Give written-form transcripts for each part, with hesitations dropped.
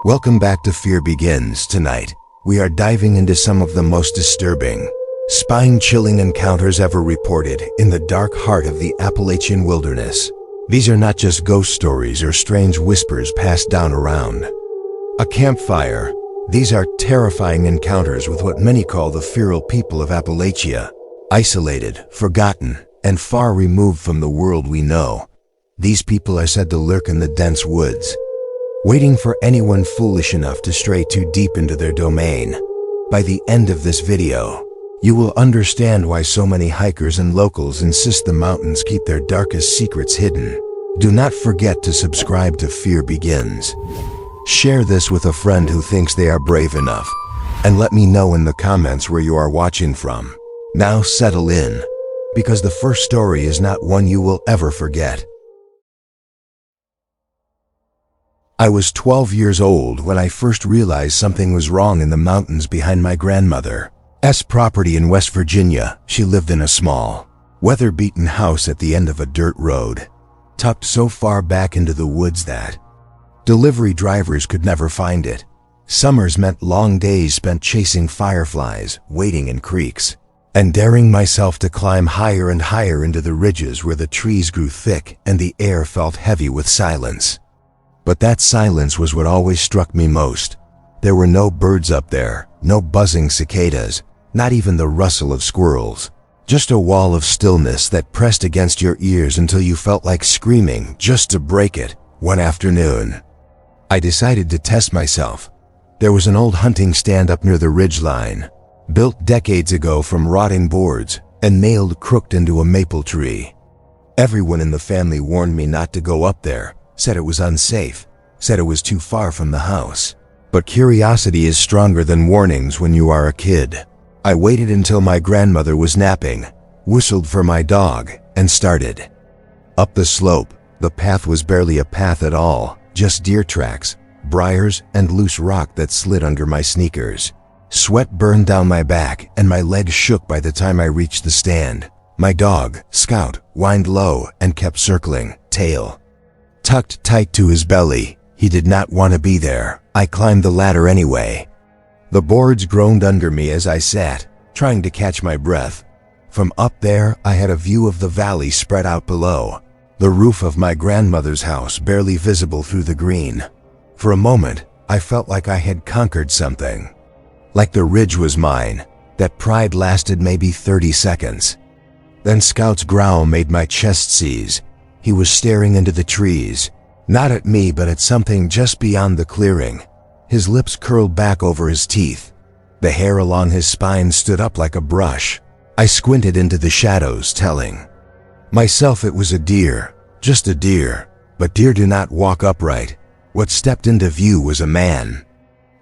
Welcome back to Fear Begins. Tonight, we are diving into some of the most disturbing, spine-chilling encounters ever reported in the dark heart of the Appalachian wilderness. These are not just ghost stories or strange whispers passed down around a campfire. These are terrifying encounters with what many call the feral people of Appalachia. Isolated, forgotten, and far removed from the world we know, these people are said to lurk in the dense woods, waiting for anyone foolish enough to stray too deep into their domain. By the end of this video, you will understand why so many hikers and locals insist the mountains keep their darkest secrets hidden. Do not forget to subscribe to Fear Begins. Share this with a friend who thinks they are brave enough, and let me know in the comments where you are watching from. Now settle in, because the first story is not one you will ever forget. I was 12 years old when I first realized something was wrong in the mountains behind my grandmother's property in West Virginia. She lived in a small, weather-beaten house at the end of a dirt road, tucked so far back into the woods that delivery drivers could never find it. Summers meant long days spent chasing fireflies, wading in creeks, and daring myself to climb higher and higher into the ridges where the trees grew thick and the air felt heavy with silence. But that silence was what always struck me most. There were no birds up there, no buzzing cicadas, not even the rustle of squirrels. Just a wall of stillness that pressed against your ears until you felt like screaming just to break it. One afternoon, I decided to test myself. There was an old hunting stand up near the ridgeline, built decades ago from rotting boards and nailed crooked into a maple tree. Everyone in the family warned me not to go up there, said it was unsafe, said it was too far from the house. But curiosity is stronger than warnings when you are a kid. I waited until my grandmother was napping, whistled for my dog, and started. Up the slope, the path was barely a path at all, just deer tracks, briars, and loose rock that slid under my sneakers. Sweat burned down my back, and my legs shook by the time I reached the stand. My dog, Scout, whined low and kept circling, tail tucked tight to his belly. He did not want to be there. I climbed the ladder anyway. The boards groaned under me as I sat, trying to catch my breath. From up there, I had a view of the valley spread out below, the roof of my grandmother's house barely visible through the green. For a moment, I felt like I had conquered something. Like the ridge was mine. That pride lasted maybe 30 seconds. Then Scout's growl made my chest seize. He was staring into the trees, not at me but at something just beyond the clearing. His lips curled back over his teeth. The hair along his spine stood up like a brush. I squinted into the shadows, telling myself it was a deer, just a deer. But deer do not walk upright. What stepped into view was a man.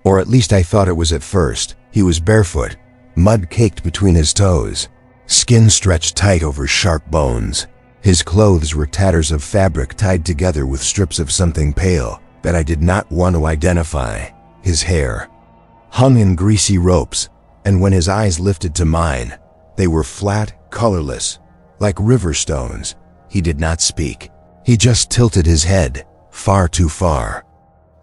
Or at least I thought it was at first. He was barefoot, mud caked between his toes, skin stretched tight over sharp bones. His clothes were tatters of fabric tied together with strips of something pale that I did not want to identify. His hair hung in greasy ropes, and when his eyes lifted to mine, they were flat, colorless, like river stones. He did not speak. He just tilted his head, far too far,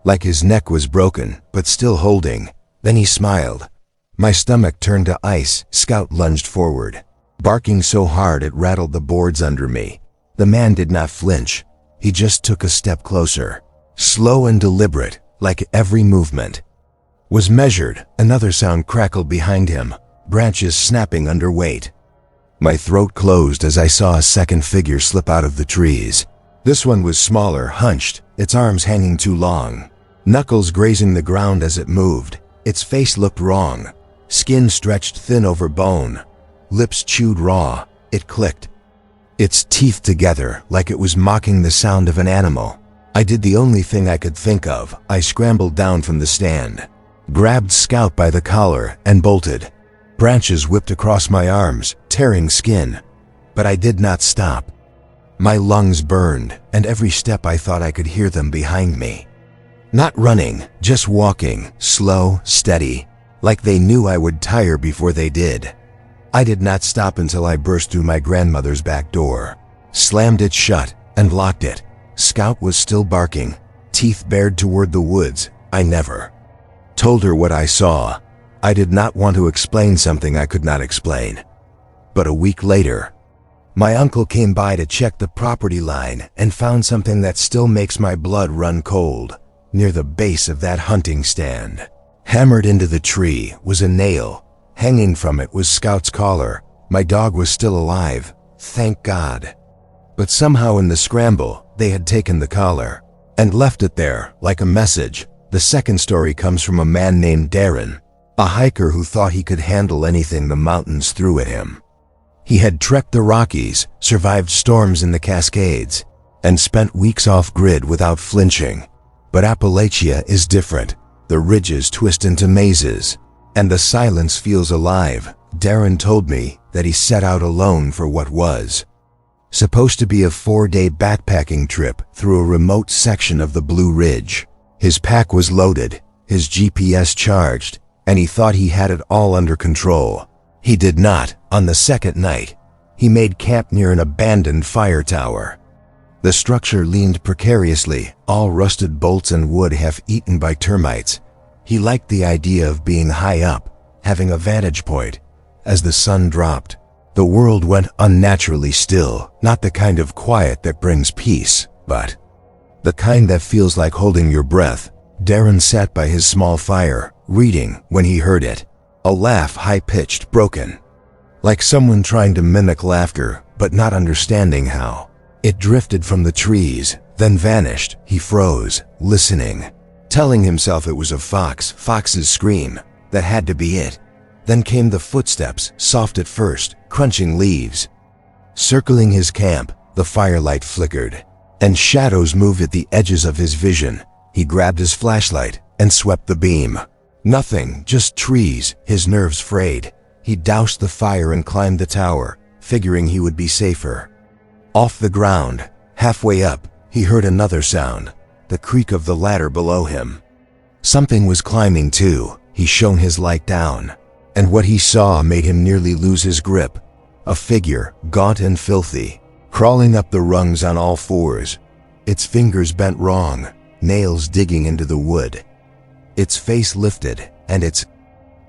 like his neck was broken, but still holding. Then he smiled. My stomach turned to ice. Scout lunged forward, barking so hard it rattled the boards under me. The man did not flinch. He just took a step closer, slow and deliberate, like every movement was measured. Another sound crackled behind him, branches snapping under weight. My throat closed as I saw a second figure slip out of the trees. This one was smaller, hunched, its arms hanging too long, knuckles grazing the ground as it moved. Its face looked wrong, skin stretched thin over bone, lips chewed raw. It clicked its teeth together like it was mocking the sound of an animal. I did the only thing I could think of. I scrambled down from the stand, grabbed Scout by the collar, and bolted. Branches whipped across my arms, tearing skin. But I did not stop. My lungs burned, and every step I thought I could hear them behind me. Not running, just walking, slow, steady, like they knew I would tire before they did. I did not stop until I burst through my grandmother's back door, slammed it shut, and locked it. Scout was still barking, teeth bared toward the woods, I never told her what I saw. I did not want to explain something I could not explain. But a week later, my uncle came by to check the property line and found something that still makes my blood run cold. Near the base of that hunting stand, hammered into the tree, was a nail. Hanging from it was Scout's collar. My dog was still alive, thank God. But somehow in the scramble, they had taken the collar and left it there like a message. The second story comes from a man named Darren, a hiker who thought he could handle anything the mountains threw at him. He had trekked the Rockies, survived storms in the Cascades, and spent weeks off-grid without flinching. But Appalachia is different. The ridges twist into mazes, and the silence feels alive. Darren told me that he set out alone for what was supposed to be a 4-day backpacking trip through a remote section of the Blue Ridge. His pack was loaded, his GPS charged, and he thought he had it all under control. He did not. On the second night, he made camp near an abandoned fire tower. The structure leaned precariously, all rusted bolts and wood half-eaten by termites. He liked the idea of being high up, having a vantage point. As the sun dropped, the world went unnaturally still, not the kind of quiet that brings peace, but the kind that feels like holding your breath. Darren sat by his small fire, reading, when he heard it. A laugh, high-pitched, broken, like someone trying to mimic laughter, but not understanding how. It drifted from the trees, then vanished. He froze, listening, telling himself it was a fox's scream. That had to be it. Then came the footsteps, soft at first, crunching leaves. Circling his camp, the firelight flickered, and shadows moved at the edges of his vision. He grabbed his flashlight and swept the beam. Nothing, just trees. His nerves frayed. He doused the fire and climbed the tower, figuring he would be safer. Off the ground, halfway up, he heard another sound, the creak of the ladder below him. Something was climbing too. He shone his light down, and what he saw made him nearly lose his grip. A figure, gaunt and filthy, crawling up the rungs on all fours. Its fingers bent wrong, nails digging into the wood. Its face lifted, and its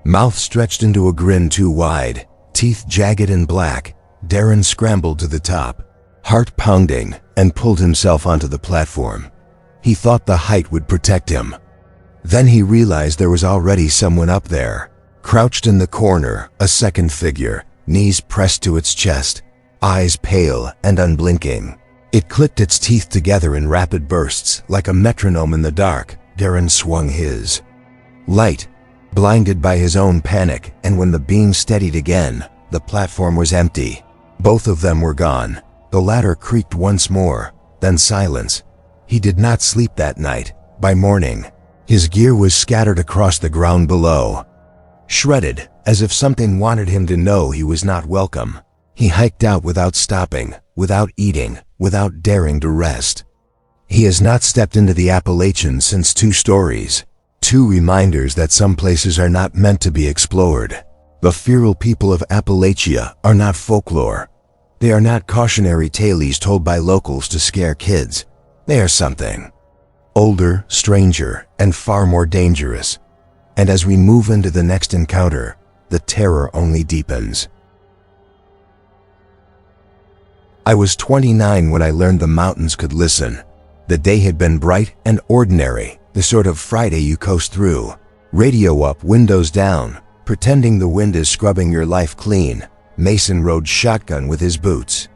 mouth stretched into a grin too wide, teeth jagged and black. Darren scrambled to the top, heart pounding, and pulled himself onto the platform. He thought the height would protect him. Then he realized there was already someone up there. Crouched in the corner, a second figure, knees pressed to its chest, eyes pale and unblinking. It clicked its teeth together in rapid bursts, like a metronome in the dark. Darren swung his light, blinded by his own panic, and when the beam steadied again, the platform was empty. Both of them were gone. The ladder creaked once more, then silence. He did not sleep that night. By morning, his gear was scattered across the ground below, shredded, as if something wanted him to know he was not welcome. He hiked out without stopping, without eating, without daring to rest. He has not stepped into the Appalachians since 2 stories. 2 reminders that some places are not meant to be explored. The feral people of Appalachia are not folklore. They are not cautionary tales told by locals to scare kids. They are something older, stranger, and far more dangerous. And as we move into the next encounter, the terror only deepens. I was 29 when I learned the mountains could listen. The day had been bright and ordinary, the sort of Friday you coast through. Radio up, windows down, pretending the wind is scrubbing your life clean. Mason rode shotgun with his boots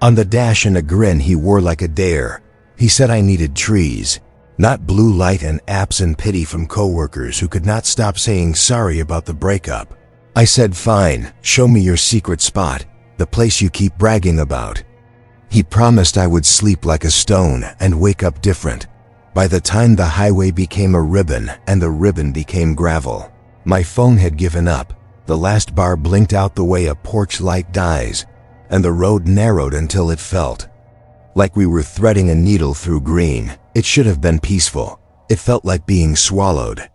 on the dash, and a grin he wore like a dare. He said I needed trees, not blue light and apps and pity from coworkers who could not stop saying sorry about the breakup. I said fine, show me your secret spot, the place you keep bragging about. He promised I would sleep like a stone and wake up different. By the time the highway became a ribbon and the ribbon became gravel, my phone had given up. The last bar blinked out the way a porch light dies, and the road narrowed until it felt like we were threading a needle through green. It should have been peaceful. It felt like being swallowed.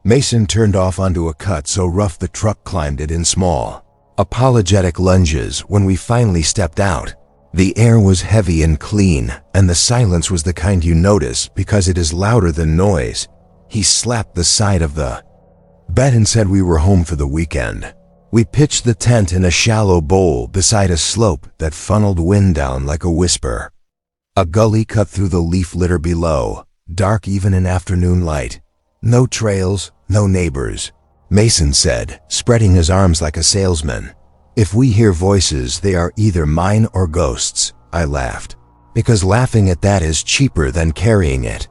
Mason turned off onto a cut so rough the truck climbed it in small, apologetic lunges. When we finally stepped out, the air was heavy and clean, and the silence was the kind you notice because it is louder than noise. He slapped the side of the bed and said we were home for the weekend. We pitched the tent in a shallow bowl beside a slope that funneled wind down like a whisper. A gully cut through the leaf litter below, dark even in afternoon light. No trails, no neighbors. Mason said, spreading his arms like a salesman. If we hear voices, they are either mine or ghosts. I laughed, because laughing at that is cheaper than carrying it.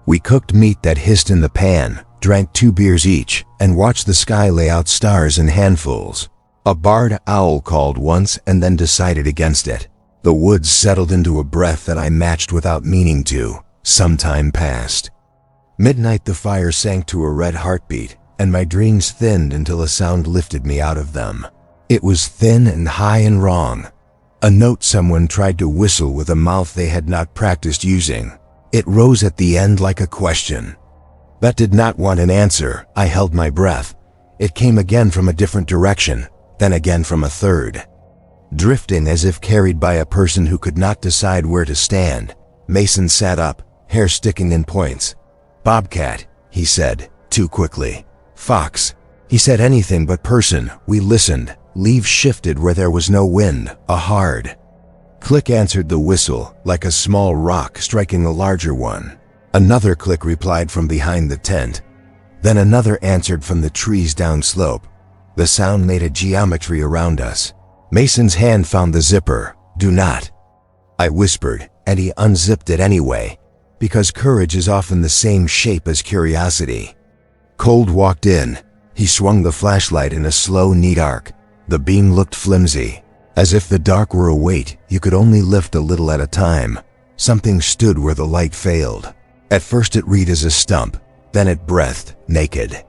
We cooked meat that hissed in the pan, drank 2 beers each, and watched the sky lay out stars in handfuls. A barred owl called once and then decided against it. The woods settled into a breath that I matched without meaning to. Some time passed. Midnight, the fire sank to a red heartbeat, and my dreams thinned until a sound lifted me out of them. It was thin and high and wrong. A note someone tried to whistle with a mouth they had not practiced using. It rose at the end like a question. That did not want an answer. I held my breath. It came again from a different direction, then again from a third. Drifting as if carried by a person who could not decide where to stand, Mason sat up, hair sticking in points. Bobcat, he said, too quickly. Fox. He said anything but person. We listened. Leaves shifted where there was no wind. A hard click answered the whistle, like a small rock striking a larger one. Another click replied from behind the tent. Then another answered from the trees downslope. The sound made a geometry around us. Mason's hand found the zipper. Do not. I whispered, and he unzipped it anyway, because courage is often the same shape as curiosity. Cold walked in. He swung the flashlight in a slow, neat arc. The beam looked flimsy. As if the dark were a weight you could only lift a little at a time. Something stood where the light failed. At first it read as a stump, then it breathed, naked.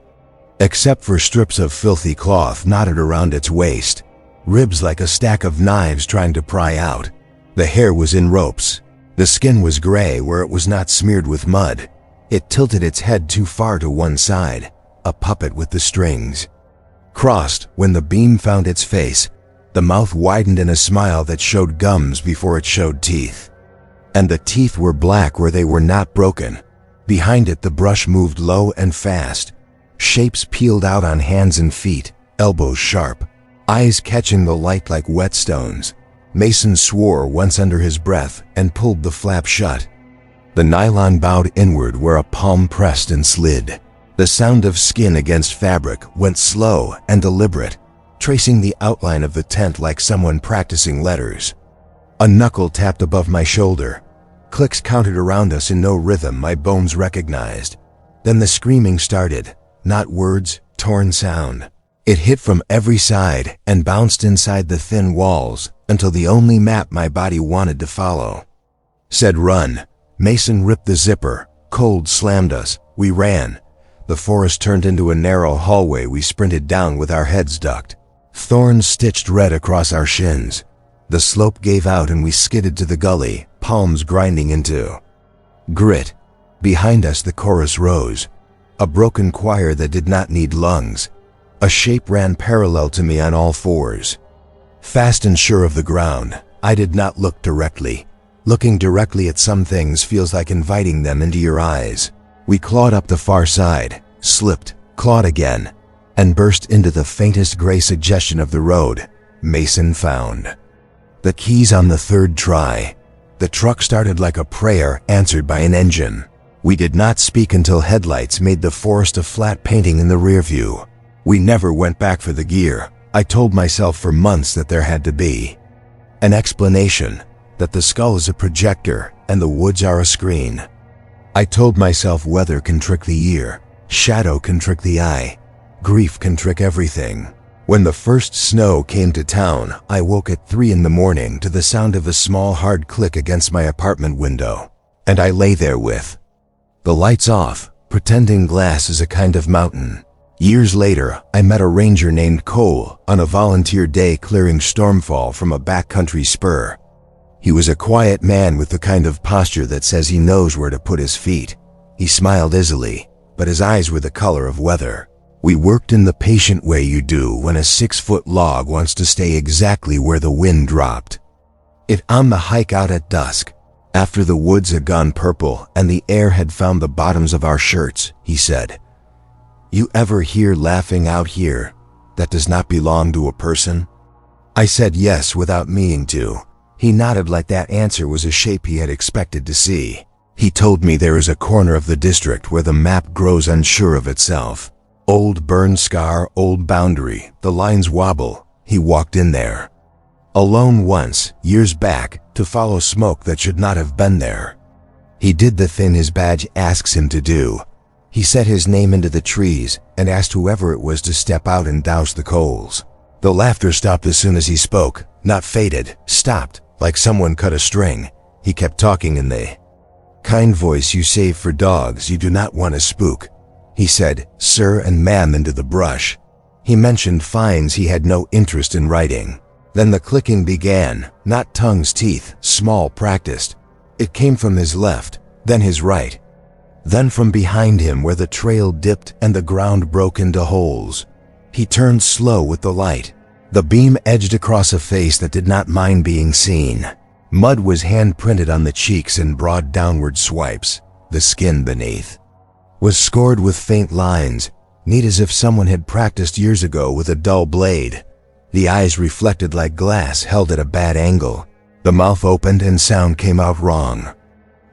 Except for strips of filthy cloth knotted around its waist. Ribs like a stack of knives trying to pry out. The hair was in ropes. The skin was gray where it was not smeared with mud. It tilted its head too far to one side, a puppet with the strings. Crossed when the beam found its face. The mouth widened in a smile that showed gums before it showed teeth. And the teeth were black where they were not broken. Behind it the brush moved low and fast. Shapes peeled out on hands and feet, elbows sharp. Eyes catching the light like whetstones. Mason swore once under his breath and pulled the flap shut. The nylon bowed inward where a palm pressed and slid. The sound of skin against fabric went slow and deliberate, tracing the outline of the tent like someone practicing letters. A knuckle tapped above my shoulder. Clicks counted around us in no rhythm my bones recognized. Then the screaming started, not words, torn sound. It hit from every side and bounced inside the thin walls until the only map my body wanted to follow said run. Mason ripped the zipper. Cold slammed us. We ran. The forest turned into a narrow hallway we sprinted down with our heads ducked. Thorns stitched red across our shins. The slope gave out and we skidded to the gully, palms grinding into grit. Behind us the chorus rose. A broken choir that did not need lungs. A shape ran parallel to me on all fours. Fast and sure of the ground, I did not look directly. Looking directly at some things feels like inviting them into your eyes. We clawed up the far side, slipped, clawed again, and burst into the faintest gray suggestion of the road. Mason found the keys on the third try. The truck started like a prayer answered by an engine. We did not speak until headlights made the forest a flat painting in the rear view. We never went back for the gear. I told myself for months that there had to be an explanation, that the skull is a projector and the woods are a screen. I told myself weather can trick the ear, shadow can trick the eye, grief can trick everything. When the first snow came to town, I woke at 3 a.m. to the sound of a small hard click against my apartment window, and I lay there with the lights off, pretending glass is a kind of mountain. Years later, I met a ranger named Cole on a volunteer day clearing stormfall from a backcountry spur. He was a quiet man with the kind of posture that says he knows where to put his feet. He smiled easily, but his eyes were the color of weather. We worked in the patient way you do when a 6-foot log wants to stay exactly where the wind dropped. It on the hike out at dusk, After the woods had gone purple and the air had found the bottoms of our shirts, he said, "You ever hear laughing out here that does not belong to a person?" I said yes without meaning to. He nodded like that answer was a shape he had expected to see. He told me there is a corner of the district where the map grows unsure of itself. Old burn scar, old boundary, the lines wobble. He walked in there. Alone once, years back, to follow smoke that should not have been there. He did the thing his badge asks him to do. He set his name into the trees and asked whoever it was to step out and douse the coals. The laughter stopped as soon as he spoke, not faded, stopped, like someone cut a string. He kept talking in the kind voice you save for dogs you do not want to spook. He said, "Sir and ma'am," into the brush. He mentioned fines he had no interest in writing. Then the clicking began, not tongue's teeth, small, practiced. It came from his left, then his right. Then from behind him where the trail dipped and the ground broke into holes. He turned slow with the light. The beam edged across a face that did not mind being seen. Mud was hand-printed on the cheeks in broad downward swipes. The skin beneath was scored with faint lines, neat as if someone had practiced years ago with a dull blade. The eyes reflected like glass held at a bad angle. The mouth opened and sound came out wrong.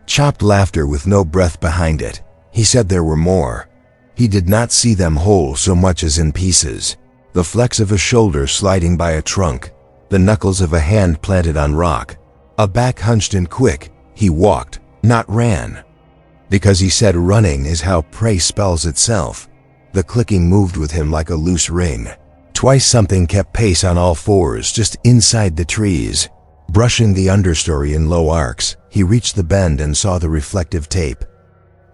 Chopped laughter with no breath behind it. He said there were more. He did not see them whole so much as in pieces. The flex of a shoulder sliding by a trunk. The knuckles of a hand planted on rock. A back hunched and quick. He walked, not ran. Because he said running is how prey spells itself. The clicking moved with him like a loose ring. Twice something kept pace on all fours just inside the trees. Brushing the understory in low arcs, he reached the bend and saw the reflective tape.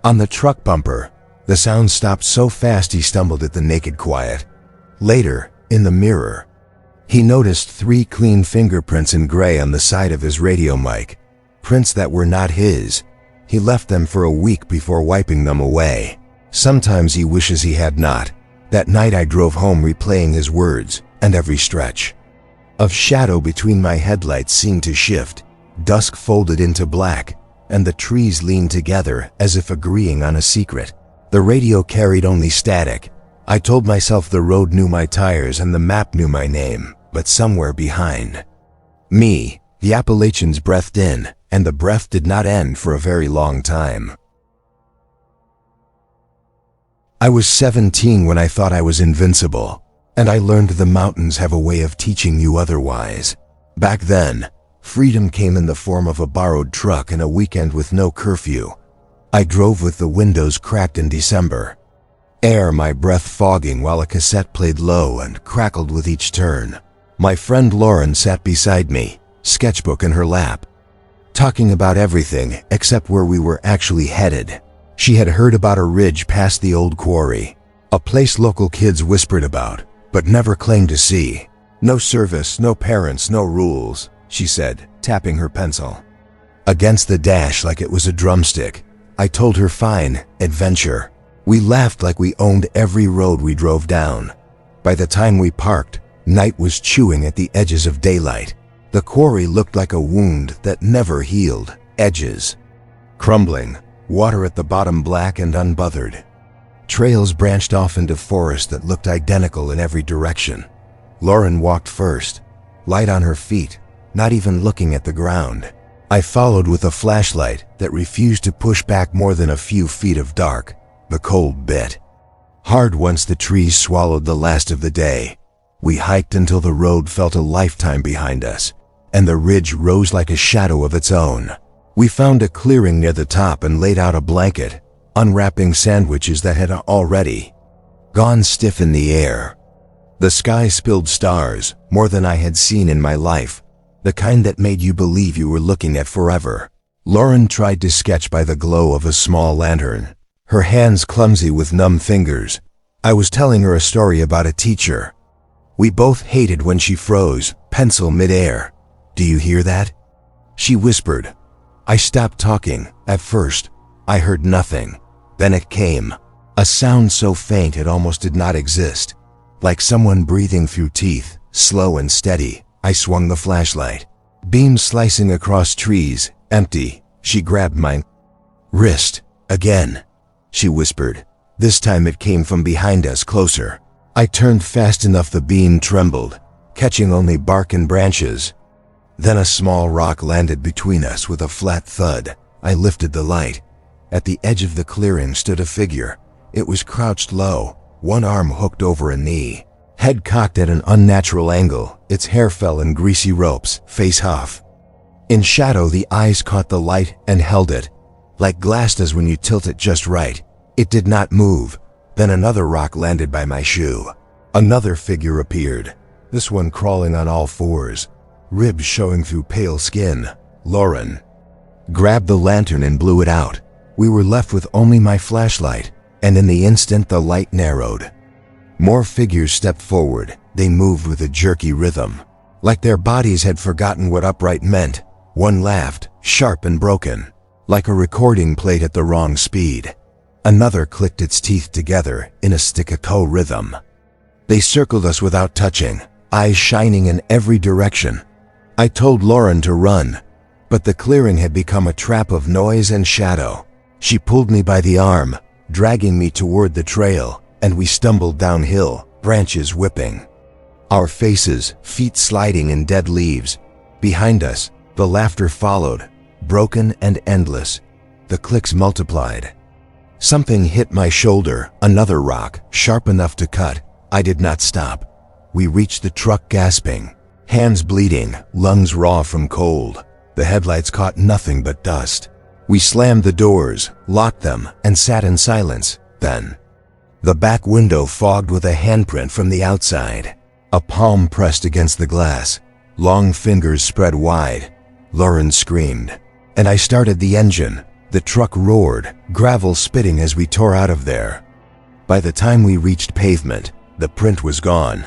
On the truck bumper, the sound stopped so fast he stumbled at the naked quiet. Later, in the mirror, he noticed 3 clean fingerprints in gray on the side of his radio mic. Prints that were not his. He left them for a week before wiping them away. Sometimes he wishes he had not. That night I drove home replaying his words, and every stretch of shadow between my headlights seemed to shift. Dusk folded into black, and the trees leaned together as if agreeing on a secret. The radio carried only static. I told myself the road knew my tires and the map knew my name, but somewhere behind me, the Appalachians breathed in, and the breath did not end for a very long time. I was 17 when I thought I was invincible, and I learned the mountains have a way of teaching you otherwise. Back then, freedom came in the form of a borrowed truck and a weekend with no curfew. I drove with the windows cracked in December. My breath fogging while a cassette played low and crackled with each turn. My friend Lauren sat beside me, sketchbook in her lap, talking about everything except where we were actually headed. She had heard about a ridge past the old quarry, a place local kids whispered about, but never claimed to see. No service, no parents, no rules, she said, tapping her pencil against the dash like it was a drumstick. I told her fine, adventure. We laughed like we owned every road we drove down. By the time we parked, night was chewing at the edges of daylight. The quarry looked like a wound that never healed, edges crumbling, water at the bottom black and unbothered. Trails branched off into forest that looked identical in every direction. Lauren walked first, light on her feet, not even looking at the ground. I followed with a flashlight that refused to push back more than a few feet of dark. The cold bit hard once the trees swallowed the last of the day. We hiked until the road felt a lifetime behind us, and the ridge rose like a shadow of its own. We found a clearing near the top and laid out a blanket, unwrapping sandwiches that had already gone stiff in the air. The sky spilled stars, more than I had seen in my life, the kind that made you believe you were looking at forever. Lauren tried to sketch by the glow of a small lantern, her hands clumsy with numb fingers. I was telling her a story about a teacher we both hated when she froze, pencil midair. "Do you hear that?" she whispered. I stopped talking. At first, I heard nothing. Then it came. A sound so faint it almost did not exist. Like someone breathing through teeth, slow and steady. I swung the flashlight. Beam slicing across trees, empty, She grabbed my wrist. Again, she whispered. This time it came from behind us, closer. I turned fast enough the beam trembled, catching only bark and branches. Then a small rock landed between us with a flat thud. I lifted the light. At the edge of the clearing stood a figure. It was crouched low, one arm hooked over a knee, head cocked at an unnatural angle. Its hair fell in greasy ropes, face off. In shadow, the eyes caught the light and held it, like glass does when you tilt it just right. It did not move. Then another rock landed by my shoe. Another figure appeared, this one crawling on all fours, ribs showing through pale skin. Lauren grabbed the lantern and blew it out. We were left with only my flashlight, and in the instant the light narrowed. More figures stepped forward. They moved with a jerky rhythm, like their bodies had forgotten what upright meant. One laughed, sharp and broken, like a recording played at the wrong speed. Another clicked its teeth together in a staccato rhythm. They circled us without touching, eyes shining in every direction. I told Lauren to run, but the clearing had become a trap of noise and shadow. She pulled me by the arm, dragging me toward the trail, and we stumbled downhill, branches whipping. Our faces, feet sliding in dead leaves. Behind us, the laughter followed, broken and endless. The clicks multiplied. Something hit my shoulder, another rock, sharp enough to cut. I did not stop. We reached the truck gasping, hands bleeding, lungs raw from cold. The headlights caught nothing but dust. We slammed the doors, locked them, and sat in silence. Then, the back window fogged with a handprint from the outside. A palm pressed against the glass, long fingers spread wide. Lauren screamed, and I started the engine. The truck roared, gravel spitting as we tore out of there. By the time we reached pavement, the print was gone.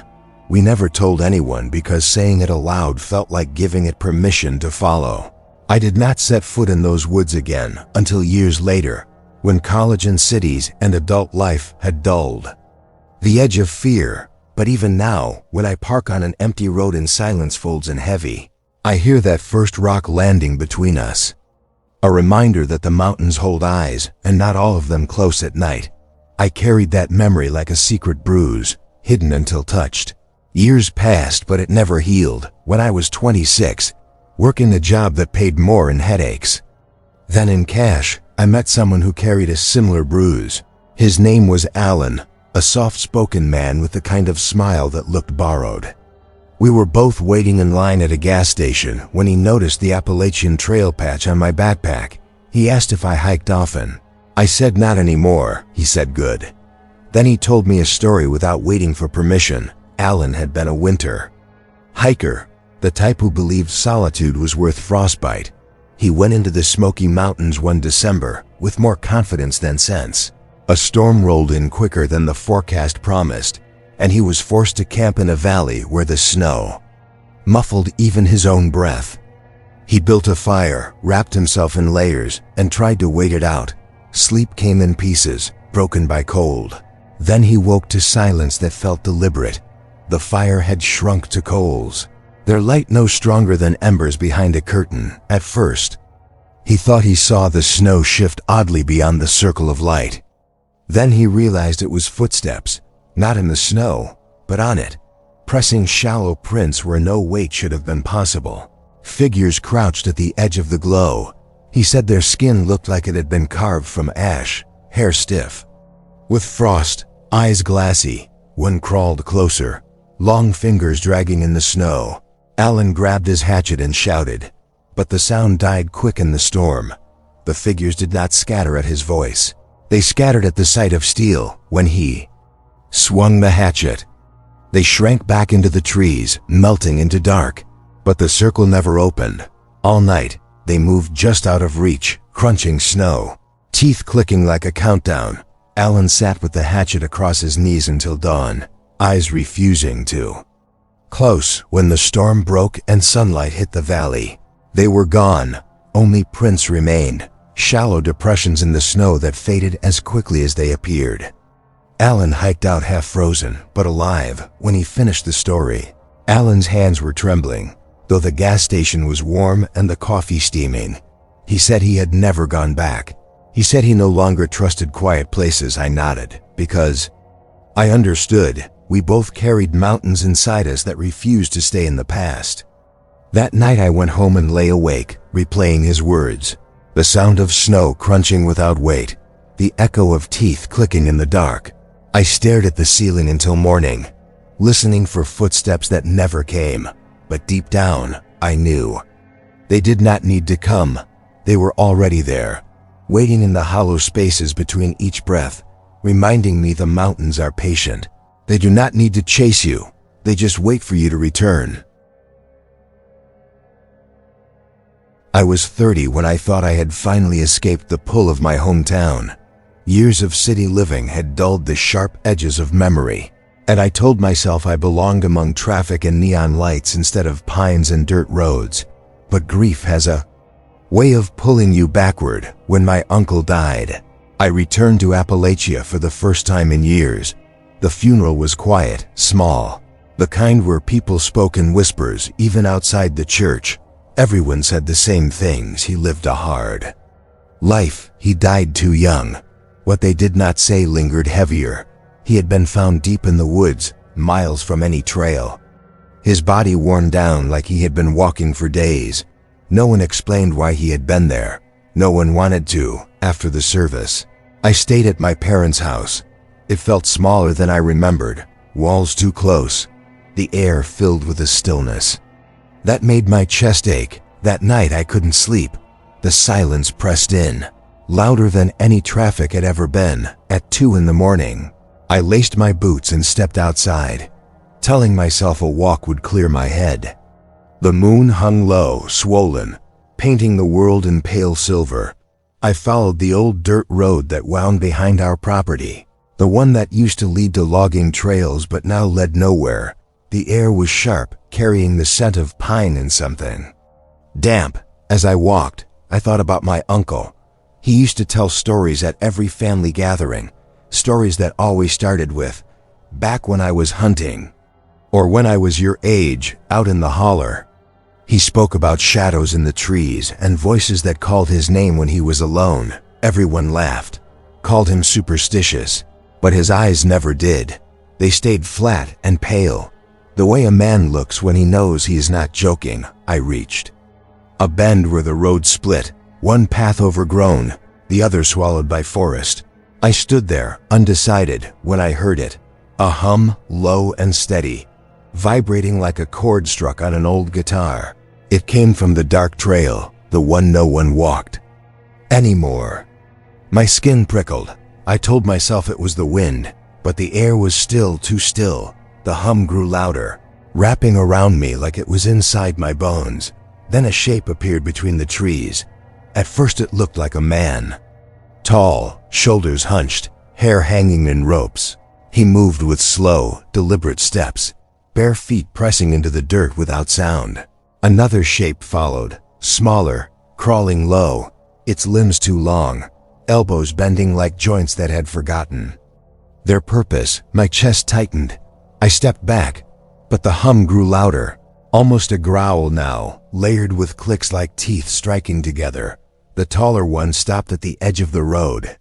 We never told anyone because saying it aloud felt like giving it permission to follow. I did not set foot in those woods again until years later, when college and cities and adult life had dulled the edge of fear. But even now, when I park on an empty road and silence folds in heavy, I hear that first rock landing between us. A reminder that the mountains hold eyes, and not all of them close at night. I carried that memory like a secret bruise, hidden until touched. Years passed, but it never healed. When I was 26, working a job that paid more in headaches than in cash, I met someone who carried a similar bruise. His name was Alan, a soft-spoken man with the kind of smile that looked borrowed. We were both waiting in line at a gas station when he noticed the Appalachian Trail patch on my backpack. He asked if I hiked often. I said not anymore. He said good. Then he told me a story without waiting for permission. Alan had been a winter hiker, the type who believed solitude was worth frostbite. He went into the Smoky Mountains one December with more confidence than sense. A storm rolled in quicker than the forecast promised, and he was forced to camp in a valley where the snow muffled even his own breath. He built a fire, wrapped himself in layers, and tried to wait it out. Sleep came in pieces, broken by cold. Then he woke to silence that felt deliberate. The fire had shrunk to coals, their light no stronger than embers behind a curtain. At first, he thought he saw the snow shift oddly beyond the circle of light. Then he realized it was footsteps, not in the snow, but on it, pressing shallow prints where no weight should have been possible. Figures crouched at the edge of the glow. He said their skin looked like it had been carved from ash, hair stiff with frost, eyes glassy. One crawled closer, long fingers dragging in the snow. Alan grabbed his hatchet and shouted, but the sound died quick in the storm. The figures did not scatter at his voice. They scattered at the sight of steel. When he swung the hatchet, they shrank back into the trees, melting into dark. But the circle never opened. All night, they moved just out of reach, crunching snow, teeth clicking like a countdown. Alan sat with the hatchet across his knees until dawn, eyes refusing to close. When the storm broke and sunlight hit the valley, they were gone. Only prints remained, shallow depressions in the snow that faded as quickly as they appeared. Alan hiked out half frozen, but alive. When he finished the story, Alan's hands were trembling, though the gas station was warm and the coffee steaming. He said he had never gone back. He said he no longer trusted quiet places. I nodded, because I understood. We both carried mountains inside us that refused to stay in the past. That night I went home and lay awake, replaying his words. The sound of snow crunching without weight, the echo of teeth clicking in the dark. I stared at the ceiling until morning, listening for footsteps that never came. But deep down, I knew. They did not need to come. They were already there, waiting in the hollow spaces between each breath, reminding me the mountains are patient. They do not need to chase you. They just wait for you to return. I was 30 when I thought I had finally escaped the pull of my hometown. Years of city living had dulled the sharp edges of memory, and I told myself I belonged among traffic and neon lights instead of pines and dirt roads. But grief has a way of pulling you backward. When my uncle died, I returned to Appalachia for the first time in years. The funeral was quiet, small, the kind where people spoke in whispers even outside the church. Everyone said the same things. He lived a hard life. He died too young. What they did not say lingered heavier. He had been found deep in the woods, miles from any trail. His body worn down like he had been walking for days. No one explained why he had been there. No one wanted to. After the service, I stayed at my parents' house. It felt smaller than I remembered, walls too close, the air filled with a stillness that made my chest ache. That night I couldn't sleep. The silence pressed in, louder than any traffic had ever been. At 2 a.m, I laced my boots and stepped outside, telling myself a walk would clear my head. The moon hung low, swollen, painting the world in pale silver. I followed the old dirt road that wound behind our property, the one that used to lead to logging trails but now led nowhere. The air was sharp, carrying the scent of pine and something damp. As I walked, I thought about my uncle. He used to tell stories at every family gathering, stories that always started with, "Back when I was hunting," or "When I was your age, out in the holler." He spoke about shadows in the trees and voices that called his name when he was alone. Everyone laughed, called him superstitious, but his eyes never did. They stayed flat and pale, the way a man looks when he knows he is not joking. I reached a bend where the road split, one path overgrown, the other swallowed by forest. I stood there, undecided, when I heard it. A hum, low and steady, vibrating like a chord struck on an old guitar. It came from the dark trail, the one no one walked anymore. My skin prickled. I told myself it was the wind, but the air was still too still. The hum grew louder, wrapping around me like it was inside my bones. Then a shape appeared between the trees. At first it looked like a man. Tall, shoulders hunched, hair hanging in ropes. He moved with slow, deliberate steps, bare feet pressing into the dirt without sound. Another shape followed, smaller, crawling low, its limbs too long, elbows bending like joints that had forgotten their purpose. My chest tightened. I stepped back, but the hum grew louder, almost a growl now, layered with clicks like teeth striking together. The taller one stopped at the edge of the road.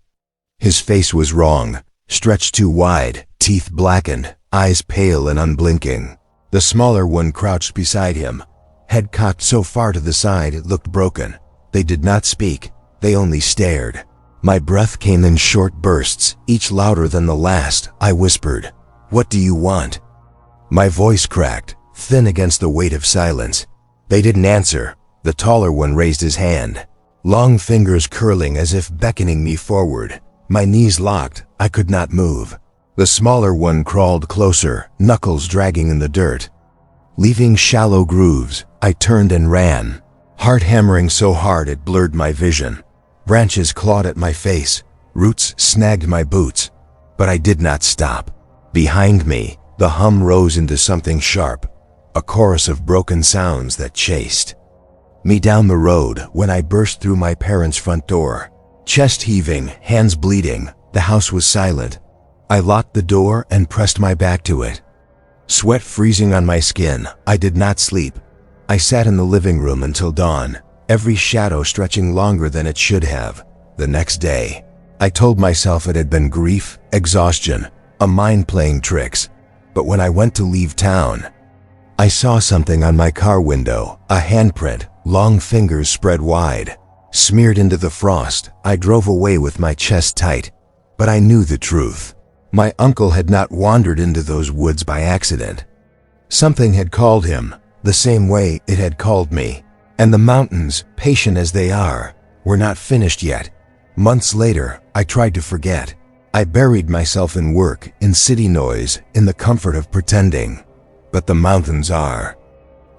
His face was wrong, stretched too wide, teeth blackened, eyes pale and unblinking. The smaller one crouched beside him, head cocked so far to the side it looked broken. They did not speak, they only stared. My breath came in short bursts, each louder than the last. I whispered, "What do you want?" My voice cracked, thin against the weight of silence. They didn't answer. The taller one raised his hand, long fingers curling as if beckoning me forward. My knees locked. I could not move. The smaller one crawled closer, knuckles dragging in the dirt, leaving shallow grooves. I turned and ran, heart hammering so hard it blurred my vision. Branches clawed at my face, roots snagged my boots, but I did not stop. Behind me, the hum rose into something sharp, a chorus of broken sounds that chased me down the road. When I burst through my parents' front door, chest heaving, hands bleeding, the house was silent. I locked the door and pressed my back to it, sweat freezing on my skin. I did not sleep. I sat in the living room until dawn. every shadow stretching longer than it should have. The next day, I told myself it had been grief, exhaustion, a mind playing tricks. But when I went to leave town, I saw something on my car window, a handprint, long fingers spread wide. Smeared into the frost, I drove away with my chest tight. But I knew the truth. My uncle had not wandered into those woods by accident. Something had called him, the same way it had called me. And the mountains, patient as they are, were not finished yet. Months later, I tried to forget. I buried myself in work, in city noise, in the comfort of pretending. But the mountains are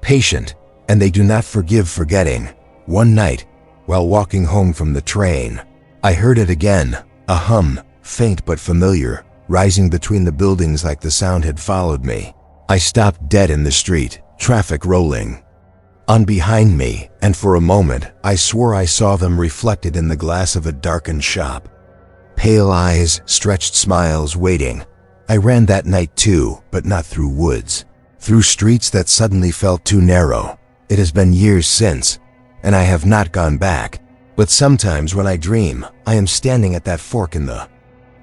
patient, and they do not forgive forgetting. One night, while walking home from the train, I heard it again, a hum, faint but familiar, rising between the buildings like the sound had followed me. I stopped dead in the street, traffic rolling on behind me, and for a moment I swore I saw them reflected in the glass of a darkened shop. Pale eyes, stretched smiles, waiting. I ran that night too, but not through woods. Through streets that suddenly felt too narrow. It has been years since, and I have not gone back. But sometimes when I dream, I am standing at that fork in the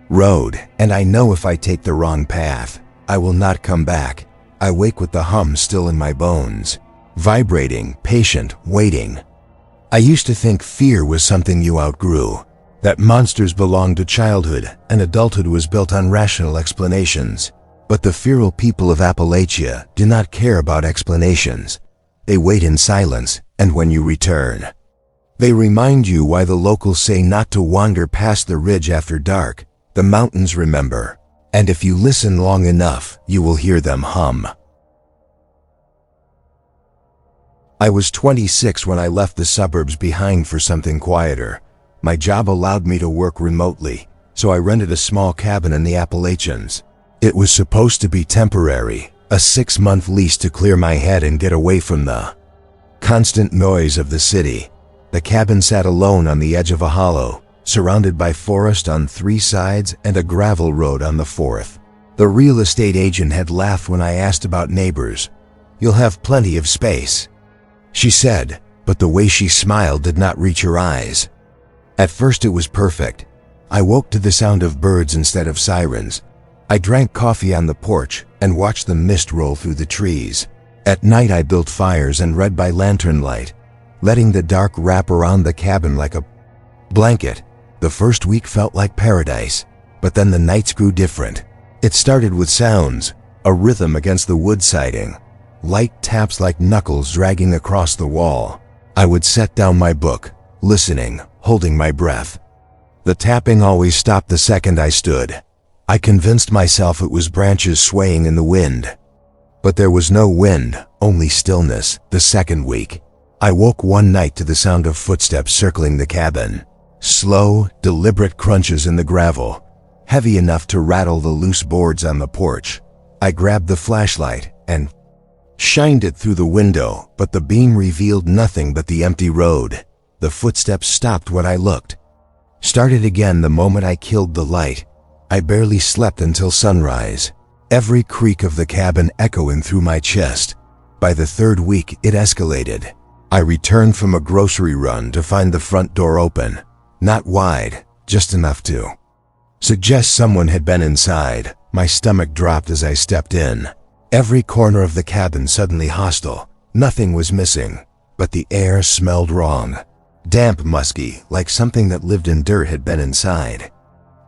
road, and I know if I take the wrong path, I will not come back. I wake with the hum still in my bones, vibrating, patient, waiting. I used to think fear was something you outgrew, that monsters belonged to childhood and adulthood was built on rational explanations. But the feral people of Appalachia do not care about explanations. They wait in silence, and when you return, they remind you why the locals say not to wander past the ridge after dark. The mountains remember, and if you listen long enough, you will hear them hum. I was 26 when I left the suburbs behind for something quieter. My job allowed me to work remotely, so I rented a small cabin in the Appalachians. It was supposed to be temporary, a 6-month lease to clear my head and get away from the constant noise of the city. The cabin sat alone on the edge of a hollow, surrounded by forest on 3 sides and a gravel road on the 4th. The real estate agent had laughed when I asked about neighbors. "You'll have plenty of space," she said, but the way she smiled did not reach her eyes. At first it was perfect. I woke to the sound of birds instead of sirens. I drank coffee on the porch and watched the mist roll through the trees. At night I built fires and read by lantern light, letting the dark wrap around the cabin like a blanket. The first week felt like paradise, but then the nights grew different. It started with sounds, a rhythm against the wood siding, light taps like knuckles dragging across the wall. I would set down my book, listening, holding my breath. The tapping always stopped the second I stood. I convinced myself it was branches swaying in the wind. But there was no wind, only stillness. The second week, I woke one night to the sound of footsteps circling the cabin. Slow, deliberate crunches in the gravel, heavy enough to rattle the loose boards on the porch. I grabbed the flashlight and shined it through the window, but the beam revealed nothing but the empty road. The footsteps stopped when I looked. Started again the moment I killed the light. I barely slept until sunrise, every creak of the cabin echoing through my chest. By the 3rd week, it escalated. I returned from a grocery run to find the front door open. Not wide, just enough to suggest someone had been inside. My stomach dropped as I stepped in. Every corner of the cabin suddenly hostile. Nothing was missing, but the air smelled wrong. Damp, musky, like something that lived in dirt had been inside.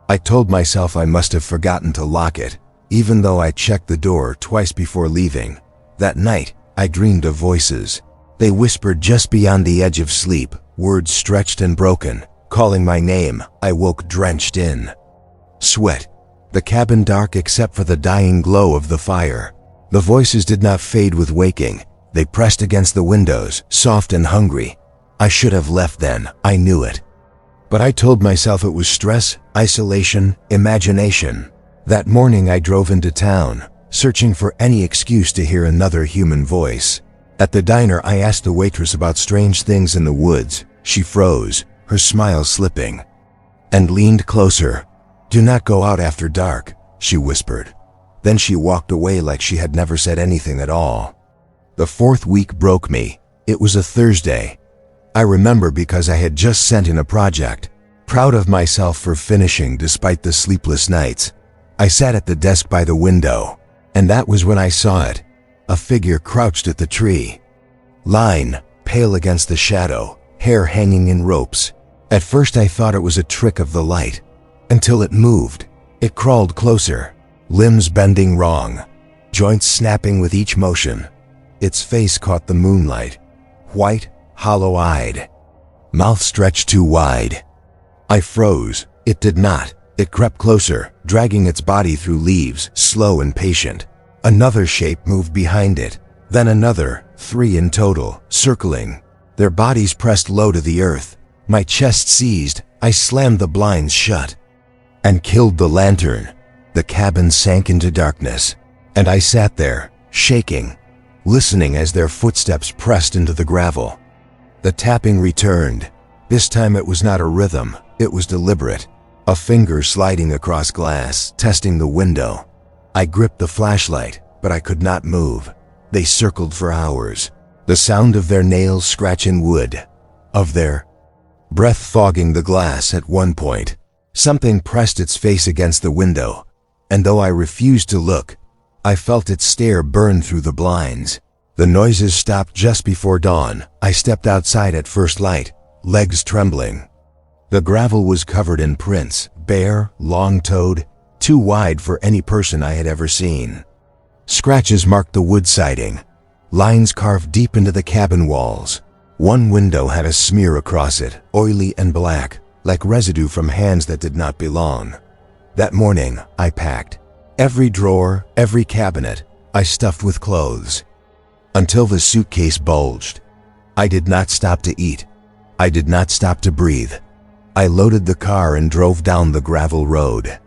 I told myself I must have forgotten to lock it, even though I checked the door twice before leaving. That night, I dreamed of voices. They whispered just beyond the edge of sleep, words stretched and broken, calling my name. I woke drenched in sweat. The cabin dark except for the dying glow of the fire. The voices did not fade with waking. They pressed against the windows, soft and hungry. I should have left then, I knew it. But I told myself it was stress, isolation, imagination. That morning I drove into town, searching for any excuse to hear another human voice. At the diner I asked the waitress about strange things in the woods. She froze, her smile slipping, and leaned closer. "Do not go out after dark," she whispered. Then she walked away like she had never said anything at all. The 4th week broke me. It was a Thursday. I remember because I had just sent in a project. Proud of myself for finishing despite the sleepless nights, I sat at the desk by the window, and that was when I saw it. A figure crouched at the tree. Line, pale against the shadow, hair hanging in ropes. At first I thought it was a trick of the light, until it moved. It crawled closer, limbs bending wrong, joints snapping with each motion. Its face caught the moonlight, white, hollow-eyed, mouth stretched too wide. I froze. It did not. It crept closer, dragging its body through leaves, slow and patient. Another shape moved behind it, then another, 3 in total, circling. Their bodies pressed low to the earth. My chest seized. I slammed the blinds shut and killed the lantern. The cabin sank into darkness, and I sat there, shaking, listening as their footsteps pressed into the gravel. The tapping returned. This time it was not a rhythm, it was deliberate. A finger sliding across glass, testing the window. I gripped the flashlight, but I could not move. They circled for hours. The sound of their nails scratching wood, of their breath fogging the glass at one point. Something pressed its face against the window, and though I refused to look, I felt its stare burn through the blinds. The noises stopped just before dawn. I stepped outside at first light, legs trembling. The gravel was covered in prints, bare, long-toed, too wide for any person I had ever seen. Scratches marked the wood siding, lines carved deep into the cabin walls. One window had a smear across it, oily and black, like residue from hands that did not belong. That morning, I packed. Every drawer, every cabinet, I stuffed with clothes, until the suitcase bulged. I did not stop to eat. I did not stop to breathe. I loaded the car and drove down the gravel road.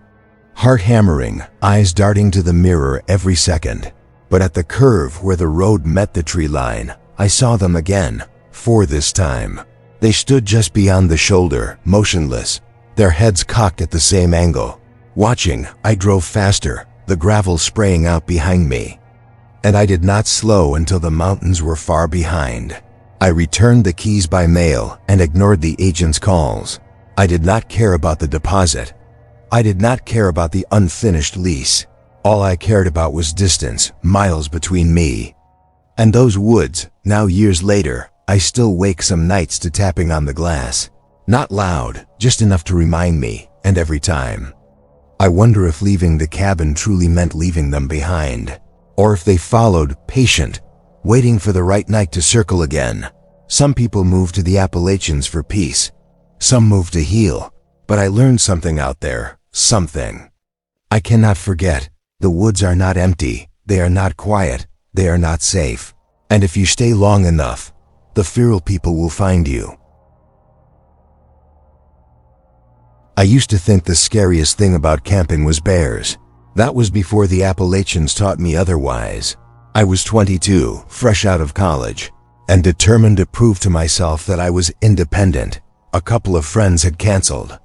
Heart hammering, eyes darting to the mirror every second. But at the curve where the road met the tree line, I saw them again, 4 this time. They stood just beyond the shoulder, motionless, their heads cocked at the same angle. Watching, I drove faster, the gravel spraying out behind me. And I did not slow until the mountains were far behind. I returned the keys by mail and ignored the agent's calls. I did not care about the deposit. I did not care about the unfinished lease. All I cared about was distance, miles between me and those woods. Now years later, I still wake some nights to tapping on the glass. Not loud, just enough to remind me, and every time. I wonder if leaving the cabin truly meant leaving them behind, or if they followed, patient, waiting for the right night to circle again. Some people move to the Appalachians for peace. Some move to heal. But I learned something out there, something. I cannot forget. The woods are not empty. They are not quiet. They are not safe. And if you stay long enough, the feral people will find you. I used to think the scariest thing about camping was bears. That was before the Appalachians taught me otherwise. I was 22, fresh out of college, and determined to prove to myself that I was independent. A couple of friends had canceled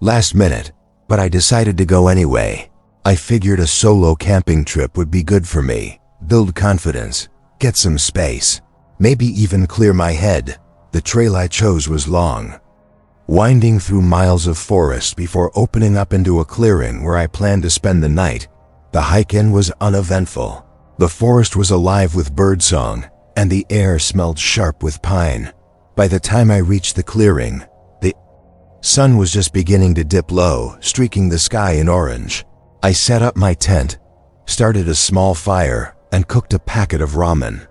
last minute, but I decided to go anyway. I figured a solo camping trip would be good for me, build confidence, get some space, maybe even clear my head. The trail I chose was long, winding through miles of forest before opening up into a clearing where I planned to spend the night. The hike in was uneventful. The forest was alive with birdsong, and the air smelled sharp with pine. By the time I reached the clearing, the sun was just beginning to dip low, streaking the sky in orange. I set up my tent, started a small fire, and cooked a packet of ramen,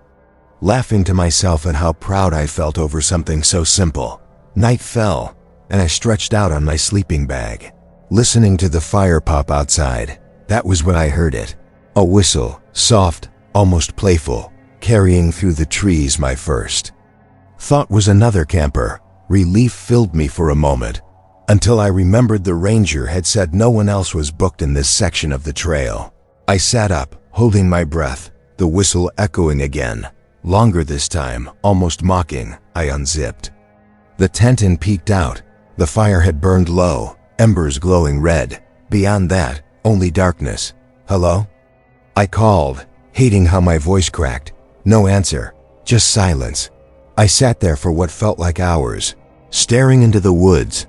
laughing to myself at how proud I felt over something so simple. Night fell, and I stretched out on my sleeping bag, listening to the fire pop outside. That was when I heard it. A whistle, soft, almost playful, carrying through the trees. My first thought was another camper. Relief filled me for a moment, until I remembered the ranger had said no one else was booked in this section of the trail. I sat up, holding my breath, the whistle echoing again, longer this time, almost mocking. I unzipped the tent and peeked out. The fire had burned low, embers glowing red. Beyond that, only darkness. "Hello?" I called, hating how my voice cracked. No answer, just silence. I sat there for what felt like hours, staring into the woods,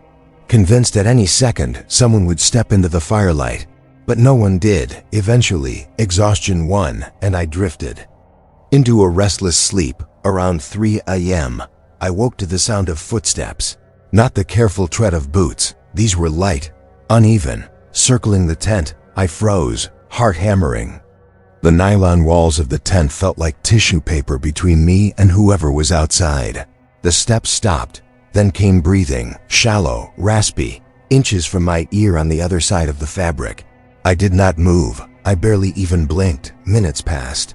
convinced at any second someone would step into the firelight. But no one did. Eventually, exhaustion won, and I drifted into a restless sleep. Around 3 a.m., I woke to the sound of footsteps. Not the careful tread of boots. These were light, uneven, circling the tent. I froze, heart hammering. The nylon walls of the tent felt like tissue paper between me and whoever was outside. The steps stopped, then came breathing, shallow, raspy, inches from my ear on the other side of the fabric. I did not move. I barely even blinked. Minutes passed,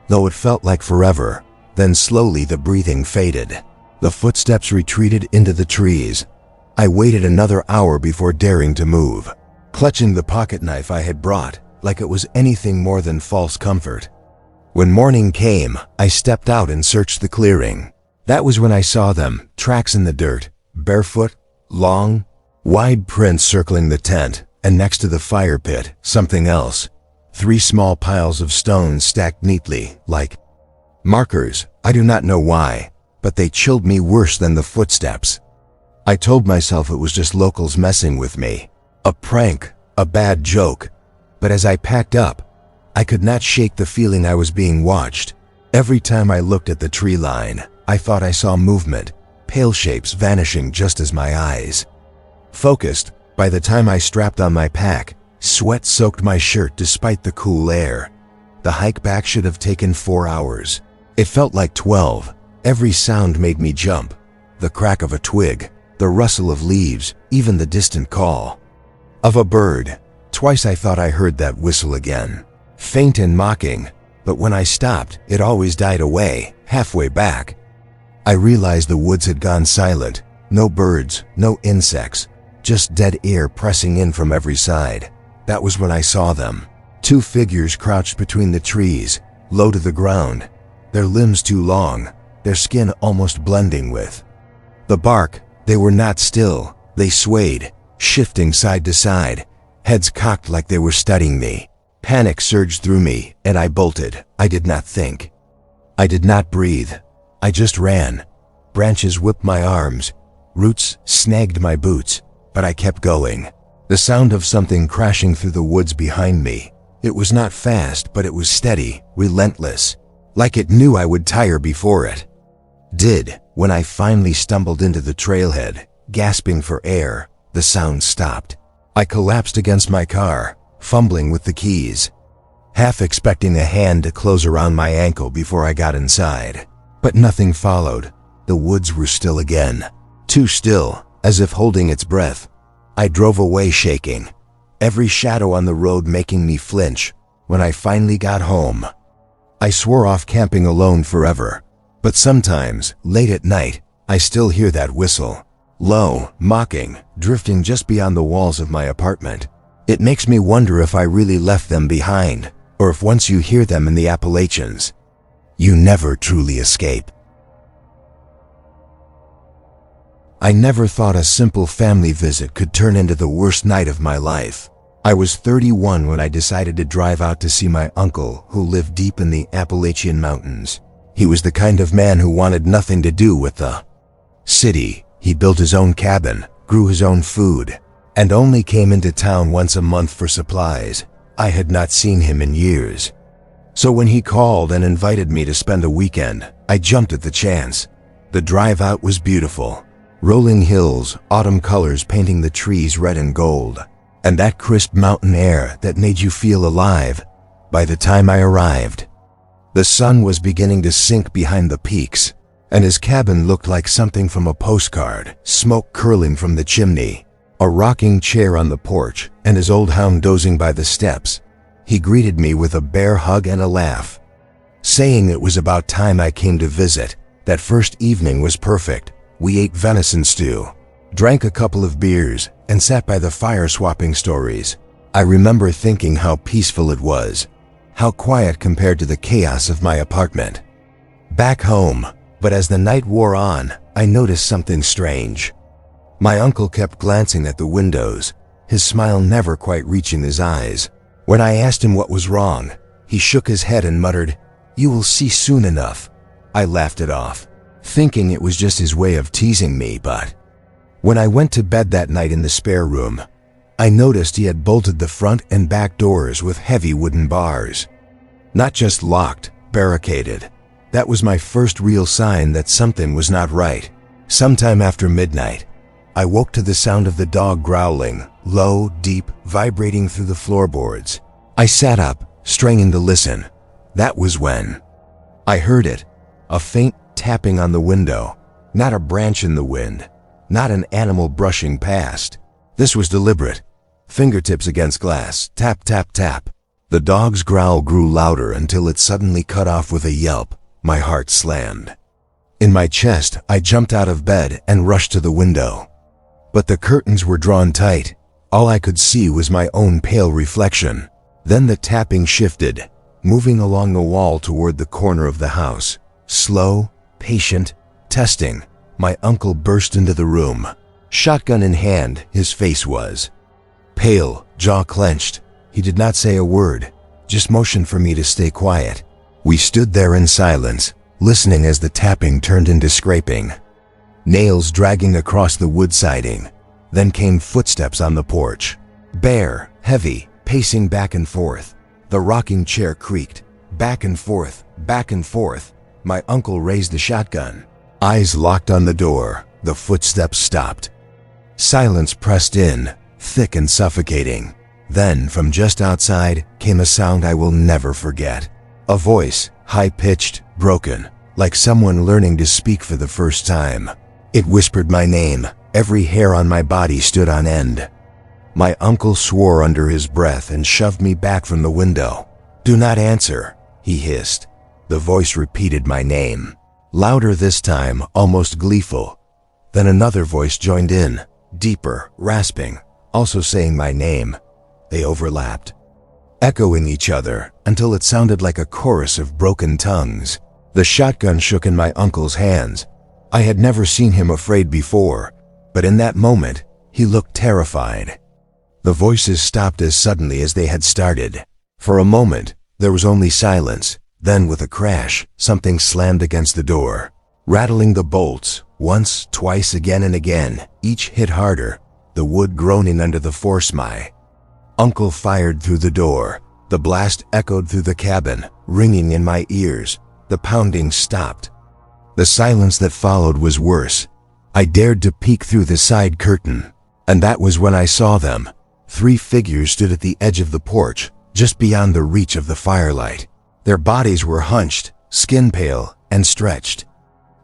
though it felt like forever. Then slowly the breathing faded. The footsteps retreated into the trees. I waited another hour before daring to move, clutching the pocket knife I had brought, like it was anything more than false comfort. When morning came, I stepped out and searched the clearing. That was when I saw them, tracks in the dirt, barefoot, long, wide prints circling the tent, and next to the fire pit, something else. 3 small piles of stones stacked neatly, like markers. I do not know why, but they chilled me worse than the footsteps. I told myself it was just locals messing with me, a prank, a bad joke. But as I packed up, I could not shake the feeling I was being watched. Every time I looked at the tree line, I thought I saw movement, pale shapes vanishing just as my eyes focused. By the time I strapped on my pack, sweat soaked my shirt despite the cool air. The hike back should have taken 4 hours. It felt like 12. Every sound made me jump. The crack of a twig, the rustle of leaves, even the distant call of a bird. Twice I thought I heard that whistle again, faint and mocking, but when I stopped, it always died away, halfway back. I realized the woods had gone silent. No birds, no insects, just dead air pressing in from every side. That was when I saw them. 2 figures crouched between the trees, low to the ground, their limbs too long, their skin almost blending with the bark. They were not still. They swayed, shifting side to side, heads cocked like they were studying me. Panic surged through me, and I bolted. I did not think. I did not breathe. I just ran. Branches whipped my arms. Roots snagged my boots, but I kept going. The sound of something crashing through the woods behind me. It was not fast, but it was steady, relentless, like it knew I would tire before it did. When I finally stumbled into the trailhead, gasping for air, the sound stopped. I collapsed against my car, fumbling with the keys, half expecting a hand to close around my ankle before I got inside. But nothing followed. The woods were still again, too still, as if holding its breath. I drove away shaking, every shadow on the road making me flinch. When I finally got home, I swore off camping alone forever. But sometimes, late at night, I still hear that whistle, low, mocking, drifting just beyond the walls of my apartment. It makes me wonder if I really left them behind, or if once you hear them in the Appalachians, you never truly escape. I never thought a simple family visit could turn into the worst night of my life. I was 31 when I decided to drive out to see my uncle, who lived deep in the Appalachian Mountains. He was the kind of man who wanted nothing to do with the city. He built his own cabin, grew his own food, and only came into town once a month for supplies. I had not seen him in years. So when he called and invited me to spend a weekend, I jumped at the chance. The drive out was beautiful. Rolling hills, autumn colors painting the trees red and gold, and that crisp mountain air that made you feel alive. By the time I arrived, the sun was beginning to sink behind the peaks, and his cabin looked like something from a postcard, smoke curling from the chimney, a rocking chair on the porch, and his old hound dozing by the steps. He greeted me with a bear hug and a laugh, saying it was about time I came to visit. That first evening was perfect. We ate venison stew, drank a couple of beers, and sat by the fire swapping stories. I remember thinking how peaceful it was, how quiet compared to the chaos of my apartment back home. But as the night wore on, I noticed something strange. My uncle kept glancing at the windows, his smile never quite reaching his eyes. When I asked him what was wrong, he shook his head and muttered, "You will see soon enough." I laughed it off, thinking it was just his way of teasing me, but when I went to bed that night in the spare room, I noticed he had bolted the front and back doors with heavy wooden bars. Not just locked, barricaded. That was my first real sign that something was not right. Sometime after midnight, I woke to the sound of the dog growling, low, deep, vibrating through the floorboards. I sat up, straining to listen. That was when I heard it, a faint tapping on the window, not a branch in the wind, not an animal brushing past. This was deliberate. Fingertips against glass, tap, tap, tap. The dog's growl grew louder until it suddenly cut off with a yelp. My heart slammed. In my chest, I jumped out of bed and rushed to the window. But the curtains were drawn tight. All I could see was my own pale reflection. Then the tapping shifted, moving along the wall toward the corner of the house. Slow, patient, testing. My uncle burst into the room. Shotgun in hand, his face was pale, jaw clenched. He did not say a word, just motioned for me to stay quiet. We stood there in silence, listening as the tapping turned into scraping. Nails dragging across the wood siding. Then came footsteps on the porch. Bare, heavy, pacing back and forth. The rocking chair creaked. Back and forth, back and forth. My uncle raised the shotgun. Eyes locked on the door. The footsteps stopped. Silence pressed in, thick and suffocating. Then, from just outside, came a sound I will never forget. A voice, high-pitched, broken, like someone learning to speak for the first time. It whispered my name. Every hair on my body stood on end. My uncle swore under his breath and shoved me back from the window. "Do not answer," he hissed. The voice repeated my name. Louder this time, almost gleeful. Then another voice joined in, deeper, rasping, also saying my name. They overlapped, echoing each other until it sounded like a chorus of broken tongues. The shotgun shook in my uncle's hands. I had never seen him afraid before, but in that moment, he looked terrified. The voices stopped as suddenly as they had started. For a moment, there was only silence. Then with a crash, something slammed against the door, rattling the bolts, once, twice, again and again, each hit harder, the wood groaning under the force. My uncle fired through the door. The blast echoed through the cabin, ringing in my ears. The pounding stopped. The silence that followed was worse. I dared to peek through the side curtain, and that was when I saw them. 3 figures stood at the edge of the porch, just beyond the reach of the firelight. Their bodies were hunched, skin pale, and stretched.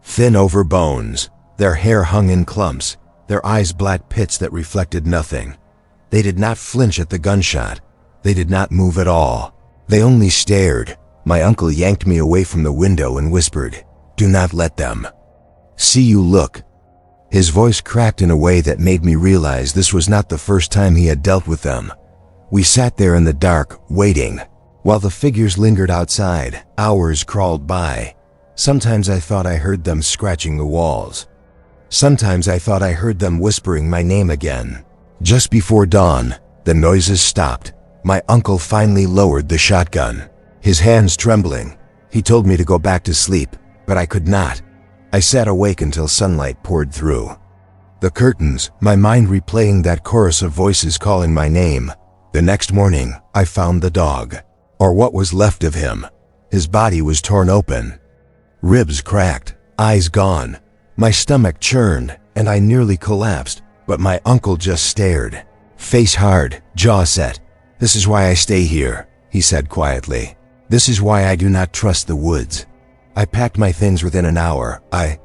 Thin over bones, their hair hung in clumps, their eyes black pits that reflected nothing. They did not flinch at the gunshot. They did not move at all. They only stared. My uncle yanked me away from the window and whispered, "Do not let them see you look." His voice cracked in a way that made me realize this was not the first time he had dealt with them. We sat there in the dark, waiting. While the figures lingered outside, hours crawled by. Sometimes I thought I heard them scratching the walls. Sometimes I thought I heard them whispering my name again. Just before dawn, the noises stopped. My uncle finally lowered the shotgun. His hands trembling, he told me to go back to sleep, but I could not. I sat awake until sunlight poured through the curtains, my mind replaying that chorus of voices calling my name. The next morning, I found the dog, or what was left of him. His body was torn open, ribs cracked, eyes gone. My stomach churned, and I nearly collapsed, but my uncle just stared, face hard, jaw set. "This is why I stay here," he said quietly. "This is why I do not trust the woods." I packed my things within an hour. I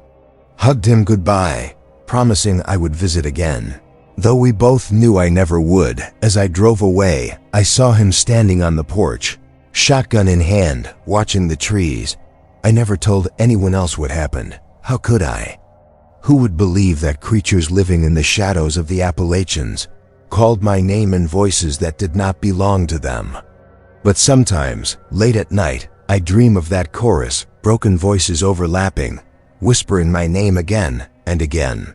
hugged him goodbye, promising I would visit again. Though we both knew I never would, as I drove away, I saw him standing on the porch, shotgun in hand, watching the trees. I never told anyone else what happened. How could I? Who would believe that creatures living in the shadows of the Appalachians called my name in voices that did not belong to them? But sometimes, late at night, I dream of that chorus, broken voices overlapping, whispering my name again and again.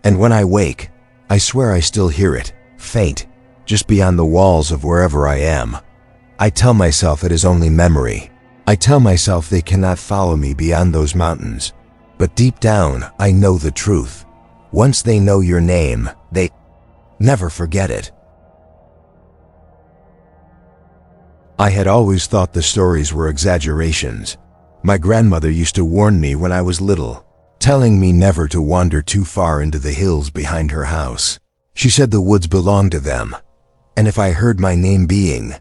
And when I wake, I swear I still hear it, faint, just beyond the walls of wherever I am. I tell myself it is only memory. I tell myself they cannot follow me beyond those mountains. But deep down, I know the truth. Once they know your name, they never forget it. I had always thought the stories were exaggerations. My grandmother used to warn me when I was little, telling me never to wander too far into the hills behind her house. She said the woods belonged to them, and if I heard my name being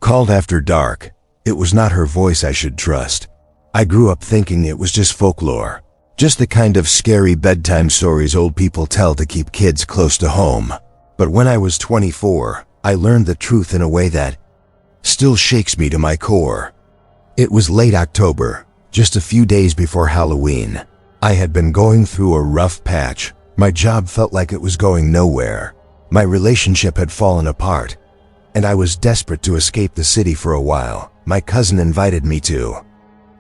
called after dark, it was not her voice I should trust. I grew up thinking it was just folklore, just the kind of scary bedtime stories old people tell to keep kids close to home. But when I was 24, I learned the truth in a way that still shakes me to my core. It was late October, just a few days before Halloween. I had been going through a rough patch. My job felt like it was going nowhere. My relationship had fallen apart, and I was desperate to escape the city for a while. My cousin invited me to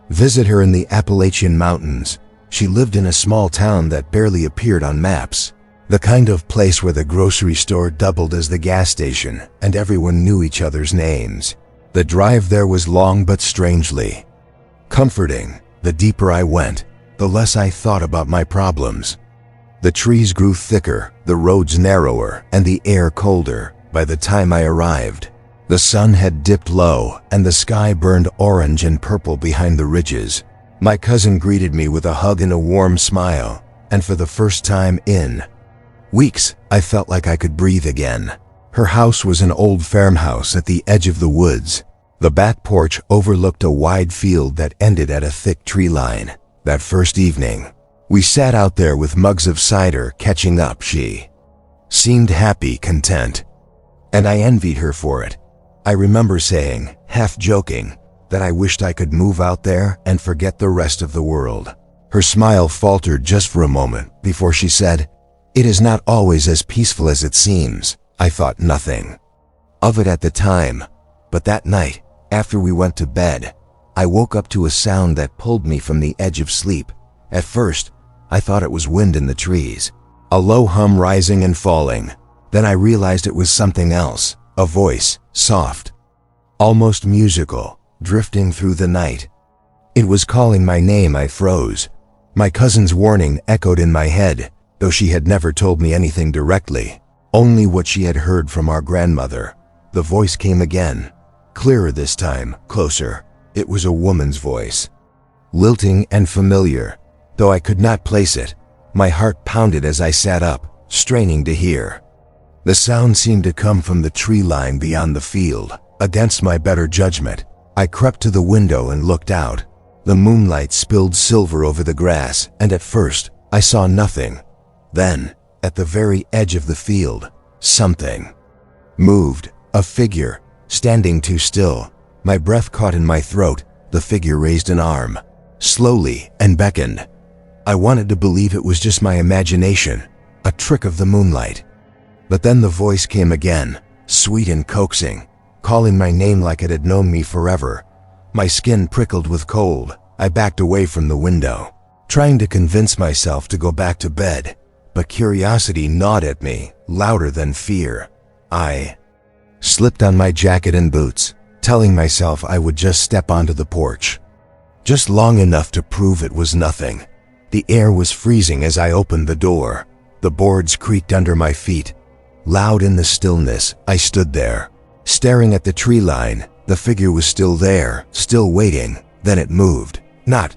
visit her in the Appalachian Mountains. She lived in a small town that barely appeared on maps, the kind of place where the grocery store doubled as the gas station and everyone knew each other's names. The drive there was long but strangely comforting. The deeper I went, the less I thought about my problems. The trees grew thicker, the roads narrower, and the air colder. By the time I arrived, the sun had dipped low and the sky burned orange and purple behind the ridges. My cousin greeted me with a hug and a warm smile, and for the first time in weeks, I felt like I could breathe again. Her house was an old farmhouse at the edge of the woods. The back porch overlooked a wide field that ended at a thick tree line. That first evening, we sat out there with mugs of cider catching up. She seemed happy, content, and I envied her for it. I remember saying, half joking, that I wished I could move out there and forget the rest of the world. Her smile faltered just for a moment before she said, "It is not always as peaceful as it seems." I thought nothing of it at the time, but that night, after we went to bed, I woke up to a sound that pulled me from the edge of sleep. At first, I thought it was wind in the trees, a low hum rising and falling. Then I realized it was something else, a voice, soft, almost musical, drifting through the night. It was calling my name. I froze. My cousin's warning echoed in my head, though she had never told me anything directly, only what she had heard from our grandmother. The voice came again, clearer this time, closer. It was a woman's voice, lilting and familiar. Though I could not place it, my heart pounded as I sat up, straining to hear. The sound seemed to come from the tree line beyond the field. Against my better judgment, I crept to the window and looked out. The moonlight spilled silver over the grass, and at first, I saw nothing. Then, at the very edge of the field, something moved, a figure, standing too still. My breath caught in my throat. The figure raised an arm, slowly, and beckoned. I wanted to believe it was just my imagination, a trick of the moonlight. But then the voice came again, sweet and coaxing, calling my name like it had known me forever. My skin prickled with cold. I backed away from the window, trying to convince myself to go back to bed, but curiosity gnawed at me, louder than fear. I slipped on my jacket and boots, telling myself I would just step onto the porch, just long enough to prove it was nothing. The air was freezing as I opened the door. The boards creaked under my feet. Loud in the stillness, I stood there, staring at the tree line. The figure was still there, still waiting. Then it moved, not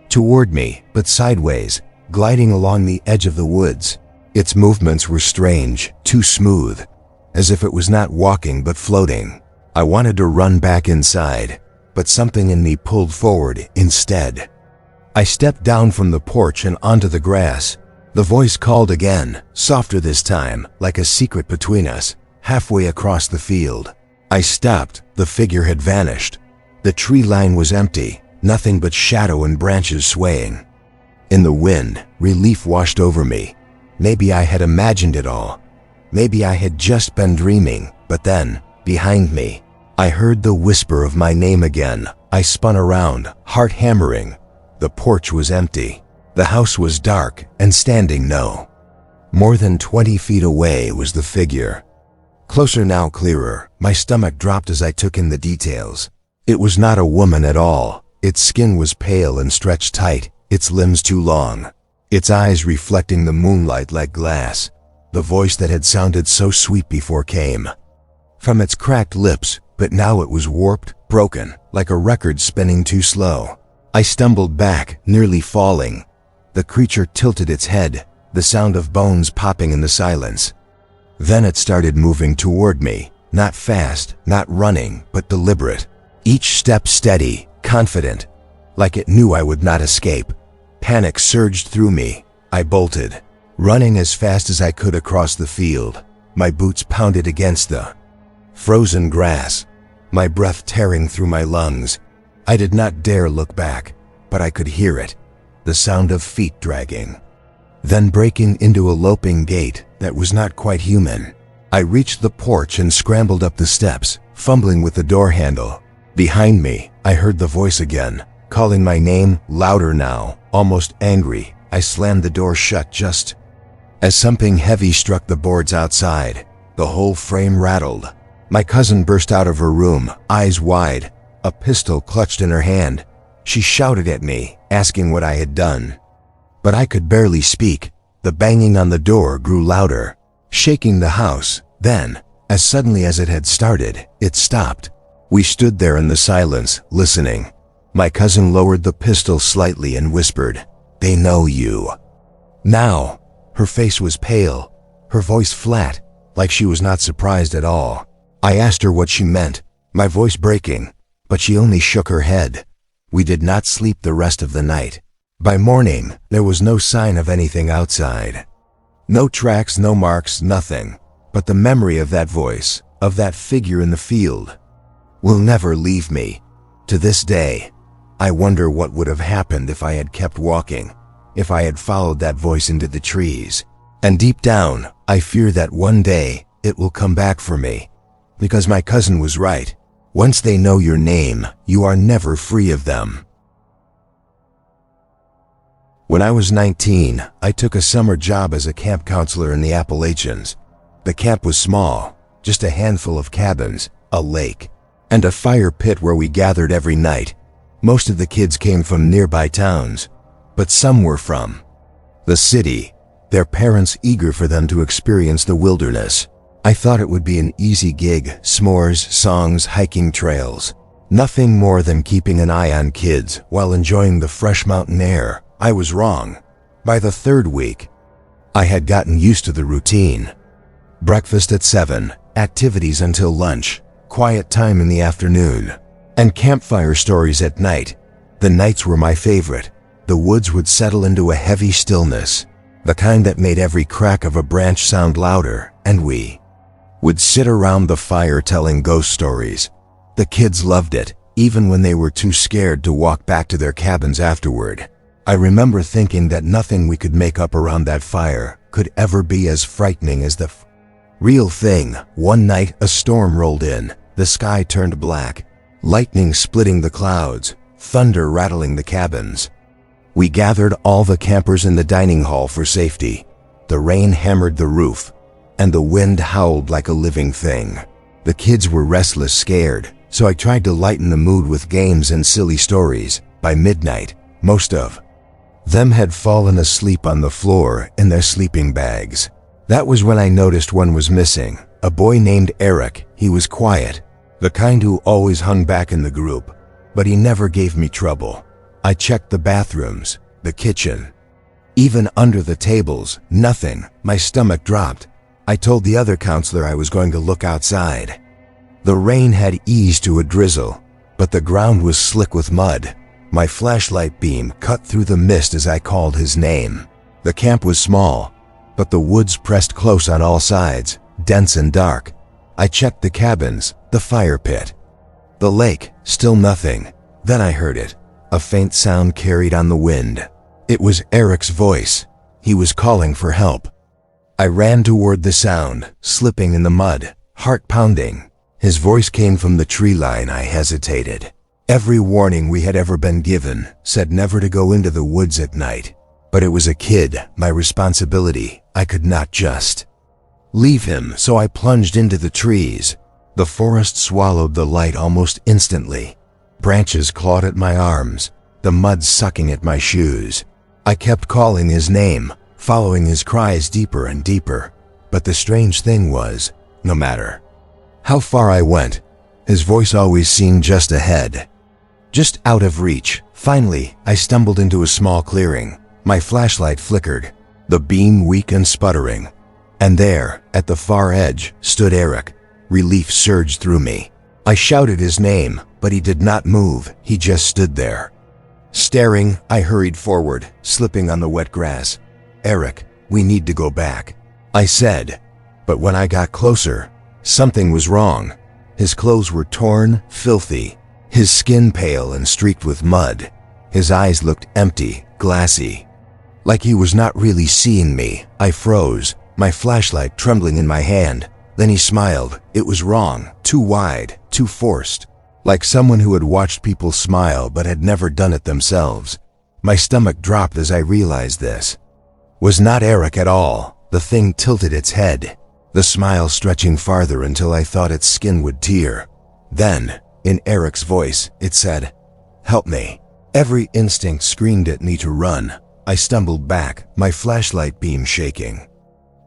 toward me, but sideways, gliding along the edge of the woods. Its movements were strange, too smooth, as if it was not walking but floating. I wanted to run back inside, but something in me pulled forward instead. I stepped down from the porch and onto the grass. The voice called again, softer this time, like a secret between us, halfway across the field. I stopped. The figure had vanished. The tree line was empty, nothing but shadow and branches swaying. In the wind, relief washed over me. Maybe I had imagined it all. Maybe I had just been dreaming. But then, behind me, I heard the whisper of my name again. I spun around, heart hammering. The porch was empty. The house was dark and standing no more than 20 feet away was the figure. Closer now, clearer. My stomach dropped as I took in the details. It was not a woman at all. Its skin was pale and stretched tight. its limbs too long, its eyes reflecting the moonlight like glass. The voice that had sounded so sweet before came from its cracked lips, but now it was warped, broken, like a record spinning too slow. I stumbled back, nearly falling. The creature tilted its head, the sound of bones popping in the silence. Then it started moving toward me, not fast, not running, but deliberate. Each step steady, confident, like it knew I would not escape. Panic surged through me. I bolted, running as fast as I could across the field. My boots pounded against the frozen grass, my breath tearing through my lungs. I did not dare look back, but I could hear it, the sound of feet dragging, then breaking into a loping gait that was not quite human. I reached the porch and scrambled up the steps, fumbling with the door handle. Behind me, I heard the voice again, calling my name, louder now, almost angry. I slammed the door shut just as something heavy struck the boards outside. The whole frame rattled. My cousin burst out of her room, eyes wide, a pistol clutched in her hand. She shouted at me, asking what I had done. But I could barely speak. The banging on the door grew louder, shaking the house. Then, as suddenly as it had started, it stopped. We stood there in the silence, listening. My cousin lowered the pistol slightly and whispered, "They know you." Now, her face was pale, her voice flat, like she was not surprised at all. I asked her what she meant, my voice breaking, but she only shook her head. We did not sleep the rest of the night. By morning, there was no sign of anything outside. No tracks, no marks, nothing. But the memory of that voice, of that figure in the field, will never leave me. To this day, I wonder what would have happened if I had kept walking, if I had followed that voice into the trees. And deep down, I fear that one day, it will come back for me. Because my cousin was right. Once they know your name, you are never free of them. When I was 19, I took a summer job as a camp counselor in the Appalachians. The camp was small, just a handful of cabins, a lake, and a fire pit where we gathered every night. Most of the kids came from nearby towns, but some were from the city, their parents eager for them to experience the wilderness. I thought it would be an easy gig, s'mores, songs, hiking trails. Nothing more than keeping an eye on kids while enjoying the fresh mountain air. I was wrong. By the third week, I had gotten used to the routine. Breakfast at 7, activities until lunch, quiet time in the afternoon, and campfire stories at night. The nights were my favorite. The woods would settle into a heavy stillness, the kind that made every crack of a branch sound louder, and we would sit around the fire telling ghost stories. The kids loved it, even when they were too scared to walk back to their cabins afterward. I remember thinking that nothing we could make up around that fire could ever be as frightening as the real thing. One night, a storm rolled in. The sky turned black, lightning splitting the clouds, thunder rattling the cabins. We gathered all the campers in the dining hall for safety. The rain hammered the roof, and the wind howled like a living thing. The kids were restless, scared, so I tried to lighten the mood with games and silly stories. By midnight, most of them had fallen asleep on the floor in their sleeping bags. That was when I noticed one was missing, a boy named Eric. He was quiet, the kind who always hung back in the group, but he never gave me trouble. I checked the bathrooms, the kitchen, even under the tables, nothing. My stomach dropped. I told the other counselor I was going to look outside. The rain had eased to a drizzle, but the ground was slick with mud. My flashlight beam cut through the mist as I called his name. The camp was small, but the woods pressed close on all sides, dense and dark. I checked the cabins, the fire pit, the lake, still nothing. Then I heard it, a faint sound carried on the wind. It was Eric's voice. He was calling for help. I ran toward the sound, slipping in the mud, heart pounding. His voice came from the tree line. I hesitated. Every warning we had ever been given said never to go into the woods at night. But it was a kid, my responsibility. I could not just leave him, so I plunged into the trees. The forest swallowed the light almost instantly. Branches clawed at my arms. the mud sucking at my shoes. I kept calling his name, following his cries deeper and deeper, but the strange thing was, no matter how far I went, his voice always seemed just ahead, just out of reach. Finally, I stumbled into a small clearing. My flashlight flickered, the beam weak and sputtering, and there, at the far edge, stood Eric. Relief surged through me. I shouted his name, but he did not move. He just stood there. Staring, I hurried forward, slipping on the wet grass. "Eric, we need to go back," I said. But when I got closer, something was wrong. His clothes were torn, filthy, his skin pale and streaked with mud. His eyes looked empty, glassy, like he was not really seeing me. I froze, my flashlight trembling in my hand. Then he smiled. It was wrong, too wide, too forced, like someone who had watched people smile but had never done it themselves. My stomach dropped as I realized this was not Eric at all. The thing tilted its head, the smile stretching farther until I thought its skin would tear. Then, in Eric's voice, it said, "Help me." Every instinct screamed at me to run. I stumbled back, my flashlight beam shaking.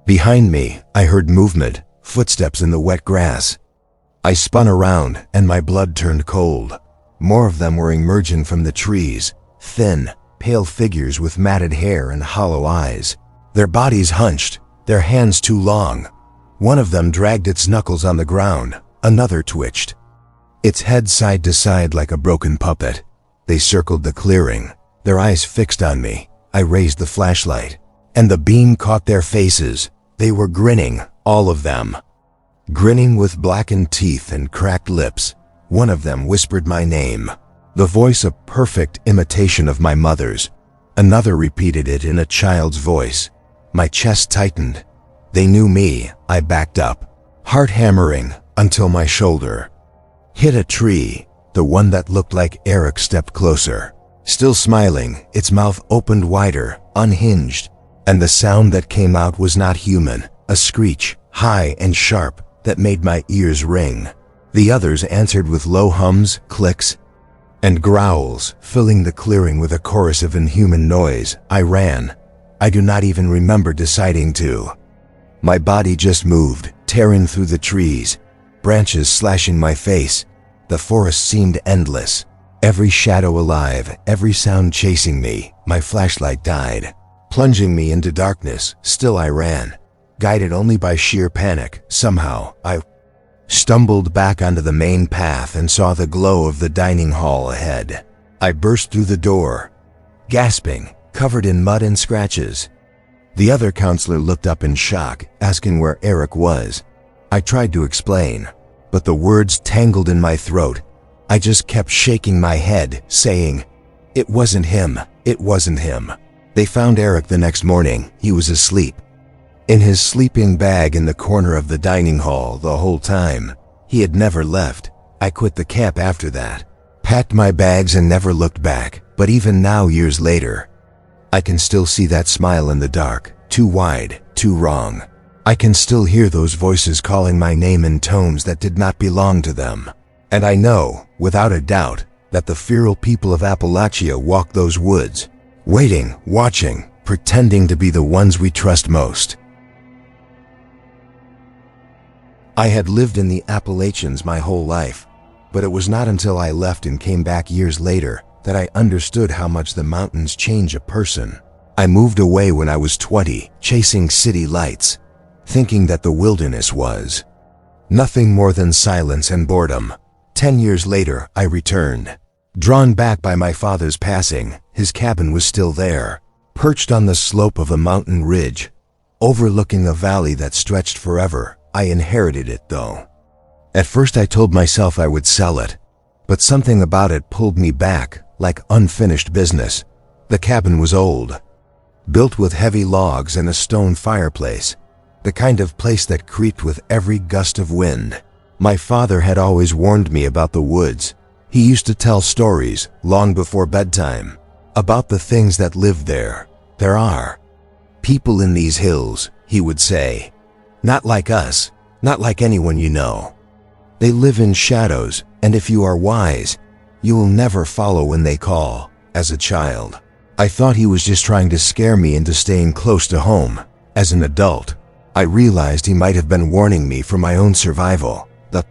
Behind me, I heard movement, footsteps in the wet grass. I spun around, and my blood turned cold. More of them were emerging from the trees, thin, pale figures with matted hair and hollow eyes. Their bodies hunched, their hands too long. One of them dragged its knuckles on the ground, another twitched its head side to side like a broken puppet. They circled the clearing, their eyes fixed on me. I raised the flashlight, and the beam caught their faces. They were grinning, all of them. Grinning with blackened teeth and cracked lips. One of them whispered my name, the voice a perfect imitation of my mother's. Another repeated it in a child's voice. My chest tightened. They knew me. I backed up, heart hammering, until my shoulder hit a tree. The one that looked like Eric stepped closer, still smiling, its mouth opened wider, unhinged, and the sound that came out was not human, a screech, high and sharp, that made my ears ring. The others answered with low hums, clicks, and growls, filling the clearing with a chorus of inhuman noise. I ran. I do not even remember deciding to. My body just moved, tearing through the trees, branches slashing my face. The forest seemed endless, every shadow alive, every sound chasing me. My flashlight died, plunging me into darkness. Still I ran, guided only by sheer panic. Somehow, I stumbled back onto the main path and saw the glow of the dining hall ahead. I burst through the door, gasping, covered in mud and scratches. The other counselor looked up in shock, asking where Eric was. I tried to explain, but the words tangled in my throat. I just kept shaking my head, saying, "It wasn't him, it wasn't him." They found Eric the next morning. He was asleep, in his sleeping bag in the corner of the dining hall the whole time. He had never left. I quit the camp after that, packed my bags and never looked back. But even now, years later, I can still see that smile in the dark, too wide, too wrong. I can still hear those voices calling my name in tones that did not belong to them. And I know, without a doubt, that the feral people of Appalachia walk those woods, waiting, watching, pretending to be the ones we trust most. I had lived in the Appalachians my whole life, but it was not until I left and came back years later that I understood how much the mountains change a person. I moved away when I was 20, chasing city lights, thinking that the wilderness was nothing more than silence and boredom. 10 years later, I returned, drawn back by my father's passing. His cabin was still there, perched on the slope of a mountain ridge, overlooking a valley that stretched forever. I inherited it, though. At first I told myself I would sell it, but something about it pulled me back, like unfinished business. The cabin was old, built with heavy logs and a stone fireplace, the kind of place that creaked with every gust of wind. My father had always warned me about the woods. He used to tell stories, long before bedtime, about the things that lived there. There are people in these hills, he would say. Not like us, not like anyone you know. They live in shadows, and if you are wise, you will never follow when they call. as a child. I thought he was just trying to scare me into staying close to home. As an adult, I realized he might have been warning me for my own survival. The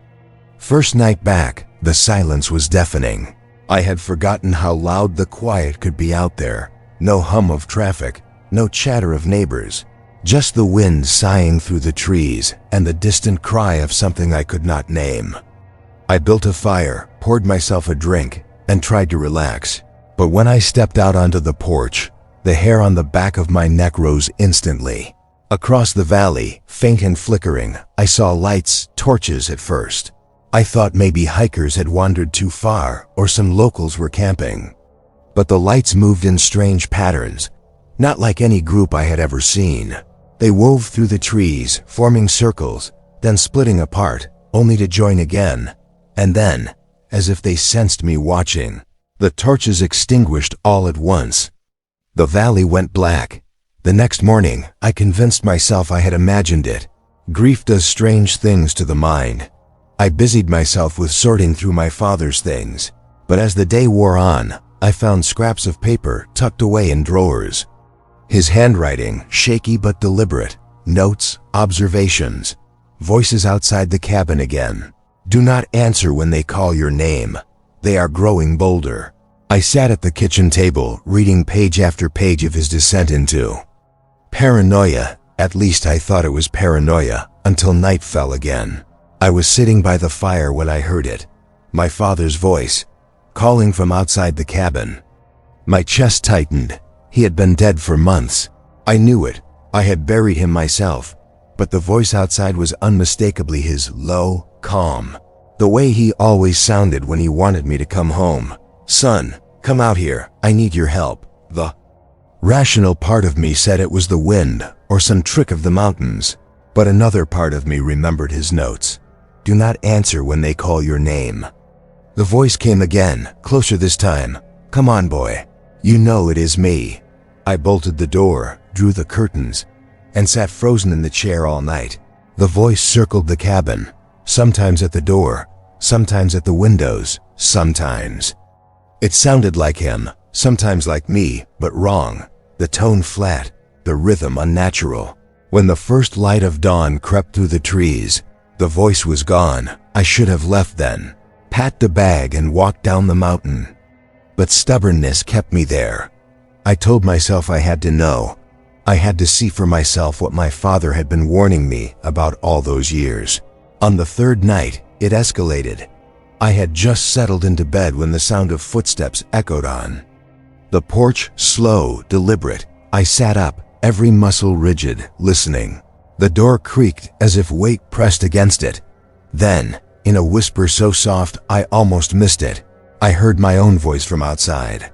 first night back, the silence was deafening. I had forgotten how loud the quiet could be out there. No hum of traffic, no chatter of neighbors, just the wind sighing through the trees and the distant cry of something I could not name. I built a fire, poured myself a drink, and tried to relax. But when I stepped out onto the porch, the hair on the back of my neck rose instantly. Across the valley, faint and flickering, I saw lights, torches at first. I thought maybe hikers had wandered too far or some locals were camping. But the lights moved in strange patterns, not like any group I had ever seen. They wove through the trees, forming circles, then splitting apart, only to join again. And then, as if they sensed me watching, the torches extinguished all at once. The valley went black. The next morning, I convinced myself I had imagined it. Grief does strange things to the mind. I busied myself with sorting through my father's things, but as the day wore on, I found scraps of paper tucked away in drawers. His handwriting, shaky but deliberate, notes, observations, voices outside the cabin again. Do not answer when they call your name. They are growing bolder. I sat at the kitchen table, reading page after page of his descent into paranoia. At least I thought it was paranoia, until night fell again. I was sitting by the fire when I heard it. My father's voice, calling from outside the cabin. My chest tightened. He had been dead for months. I knew it. I had buried him myself. But the voice outside was unmistakably his, low, calm. The way he always sounded when he wanted me to come home. Son, come out here. I need your help. The rational part of me said it was the wind or some trick of the mountains. But another part of me remembered his notes. Do not answer when they call your name. The voice came again, closer this time. Come on, boy. You know it is me. I bolted the door, drew the curtains, and sat frozen in the chair all night. The voice circled the cabin, sometimes at the door, sometimes at the windows, sometimes. It sounded like him, sometimes like me, but wrong. The tone flat, the rhythm unnatural. When the first light of dawn crept through the trees, the voice was gone. I should have left then, packed the bag and walked down the mountain. But stubbornness kept me there. I told myself I had to know. I had to see for myself what my father had been warning me about all those years. On the third night, it escalated. I had just settled into bed when the sound of footsteps echoed on the porch, slow, deliberate. I sat up, every muscle rigid, listening. The door creaked as if weight pressed against it. Then, in a whisper so soft I almost missed it, I heard my own voice from outside.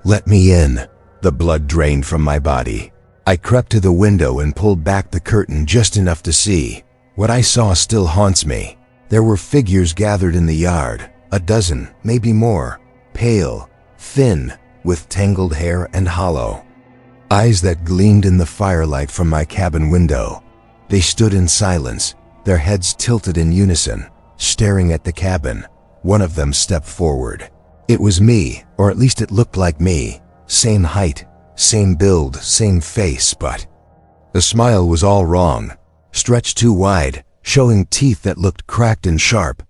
Let me in. The blood drained from my body. I crept to the window and pulled back the curtain just enough to see. What I saw still haunts me. There were figures gathered in the yard, a dozen, maybe more, pale, thin, with tangled hair and hollow. Eyes that gleamed in the firelight from my cabin window. They stood in silence, their heads tilted in unison, staring at the cabin. One of them stepped forward. It was me, or at least it looked like me. Same height, same build, same face, but the smile was all wrong. Stretched too wide, showing teeth that looked cracked and sharp.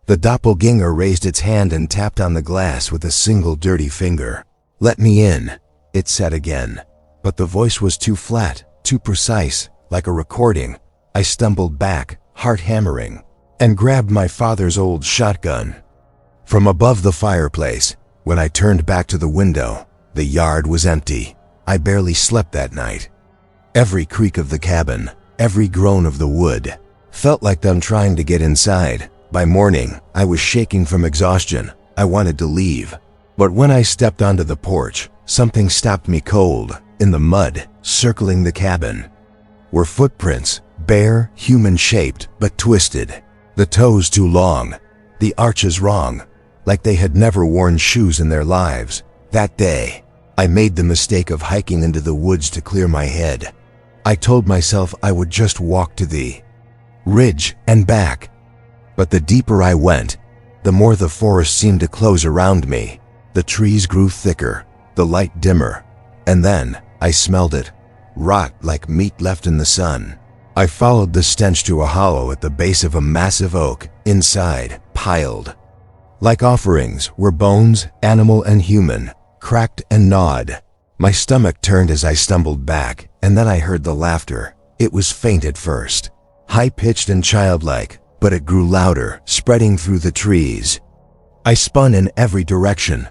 The doppelganger raised its hand and tapped on the glass with a single dirty finger. Let me in, it said again. But the voice was too flat, too precise, like a recording. I stumbled back, heart hammering, and grabbed my father's old shotgun. From above the fireplace, when I turned back to the window, the yard was empty. I barely slept that night. Every creak of the cabin, every groan of the wood, felt like them trying to get inside. By morning, I was shaking from exhaustion. I wanted to leave. But when I stepped onto the porch, something stopped me cold. In the mud, circling the cabin, were footprints, bare, human-shaped, but twisted. The toes too long, the arches wrong, like they had never worn shoes in their lives. That day, I made the mistake of hiking into the woods to clear my head. I told myself I would just walk to the ridge and back. But the deeper I went, the more the forest seemed to close around me. The trees grew thicker, the light dimmer, and then I smelled it, rot like meat left in the sun. I followed the stench to a hollow at the base of a massive oak. Inside, piled like offerings, were bones, animal and human, cracked and gnawed. My stomach turned as I stumbled back, and then I heard the laughter. It was faint at first, high-pitched and childlike, but it grew louder, spreading through the trees. I spun in every direction,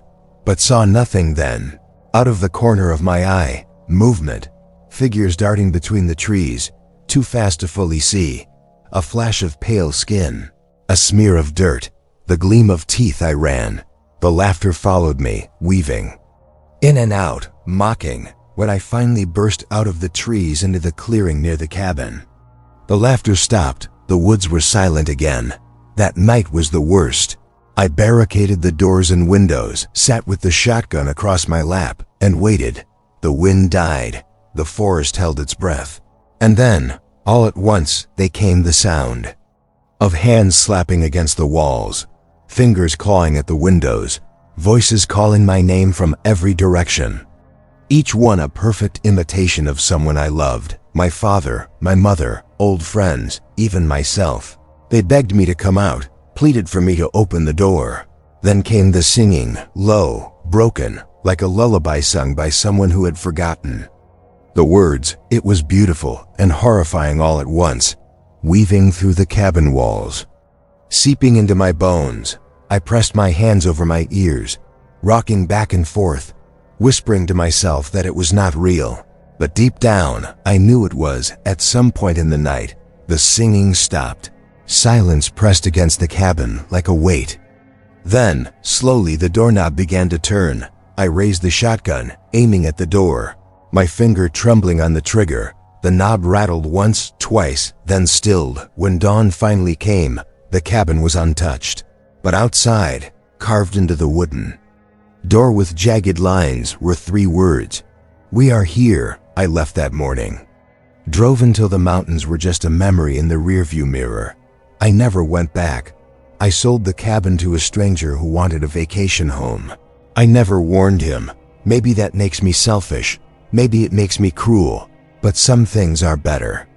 but saw nothing then. Out of the corner of my eye, movement, figures darting between the trees, too fast to fully see. A flash of pale skin, a smear of dirt, the gleam of teeth. I ran. The laughter followed me, weaving in and out, mocking, when I finally burst out of the trees into the clearing near the cabin. The laughter stopped. The woods were silent again. That night was the worst. I barricaded the doors and windows, sat with the shotgun across my lap, and waited. The wind died. The forest held its breath. And then, all at once, there came the sound of hands slapping against the walls, fingers clawing at the windows, voices calling my name from every direction. Each one a perfect imitation of someone I loved, my father, my mother, old friends, even myself. They begged me to come out, pleaded for me to open the door. Then came the singing, low, broken, like a lullaby sung by someone who had forgotten. The words, it was beautiful and horrifying all at once, weaving through the cabin walls, seeping into my bones. I pressed my hands over my ears, rocking back and forth, whispering to myself that it was not real. But deep down, I knew it was. At some point in the night, the singing stopped. Silence pressed against the cabin like a weight. Then, slowly the doorknob began to turn. I raised the shotgun, aiming at the door, my finger trembling on the trigger. The knob rattled once, twice, then stilled. When dawn finally came, the cabin was untouched. But outside, carved into the wooden door with jagged lines, were 3 words. We are here. I left that morning. Drove until the mountains were just a memory in the rearview mirror. I never went back. I sold the cabin to a stranger who wanted a vacation home. I never warned him. Maybe that makes me selfish. Maybe it makes me cruel. But some things are better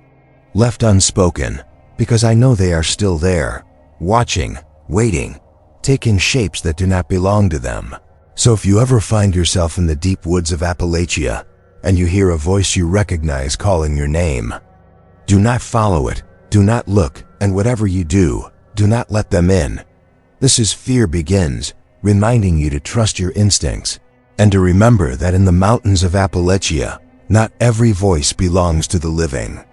left unspoken, because I know they are still there, watching, waiting, taking shapes that do not belong to them. So if you ever find yourself in the deep woods of Appalachia, and you hear a voice you recognize calling your name, do not follow it, do not look, and whatever you do, do not let them in. This is Fear Begins, reminding you to trust your instincts, and to remember that in the mountains of Appalachia, not every voice belongs to the living.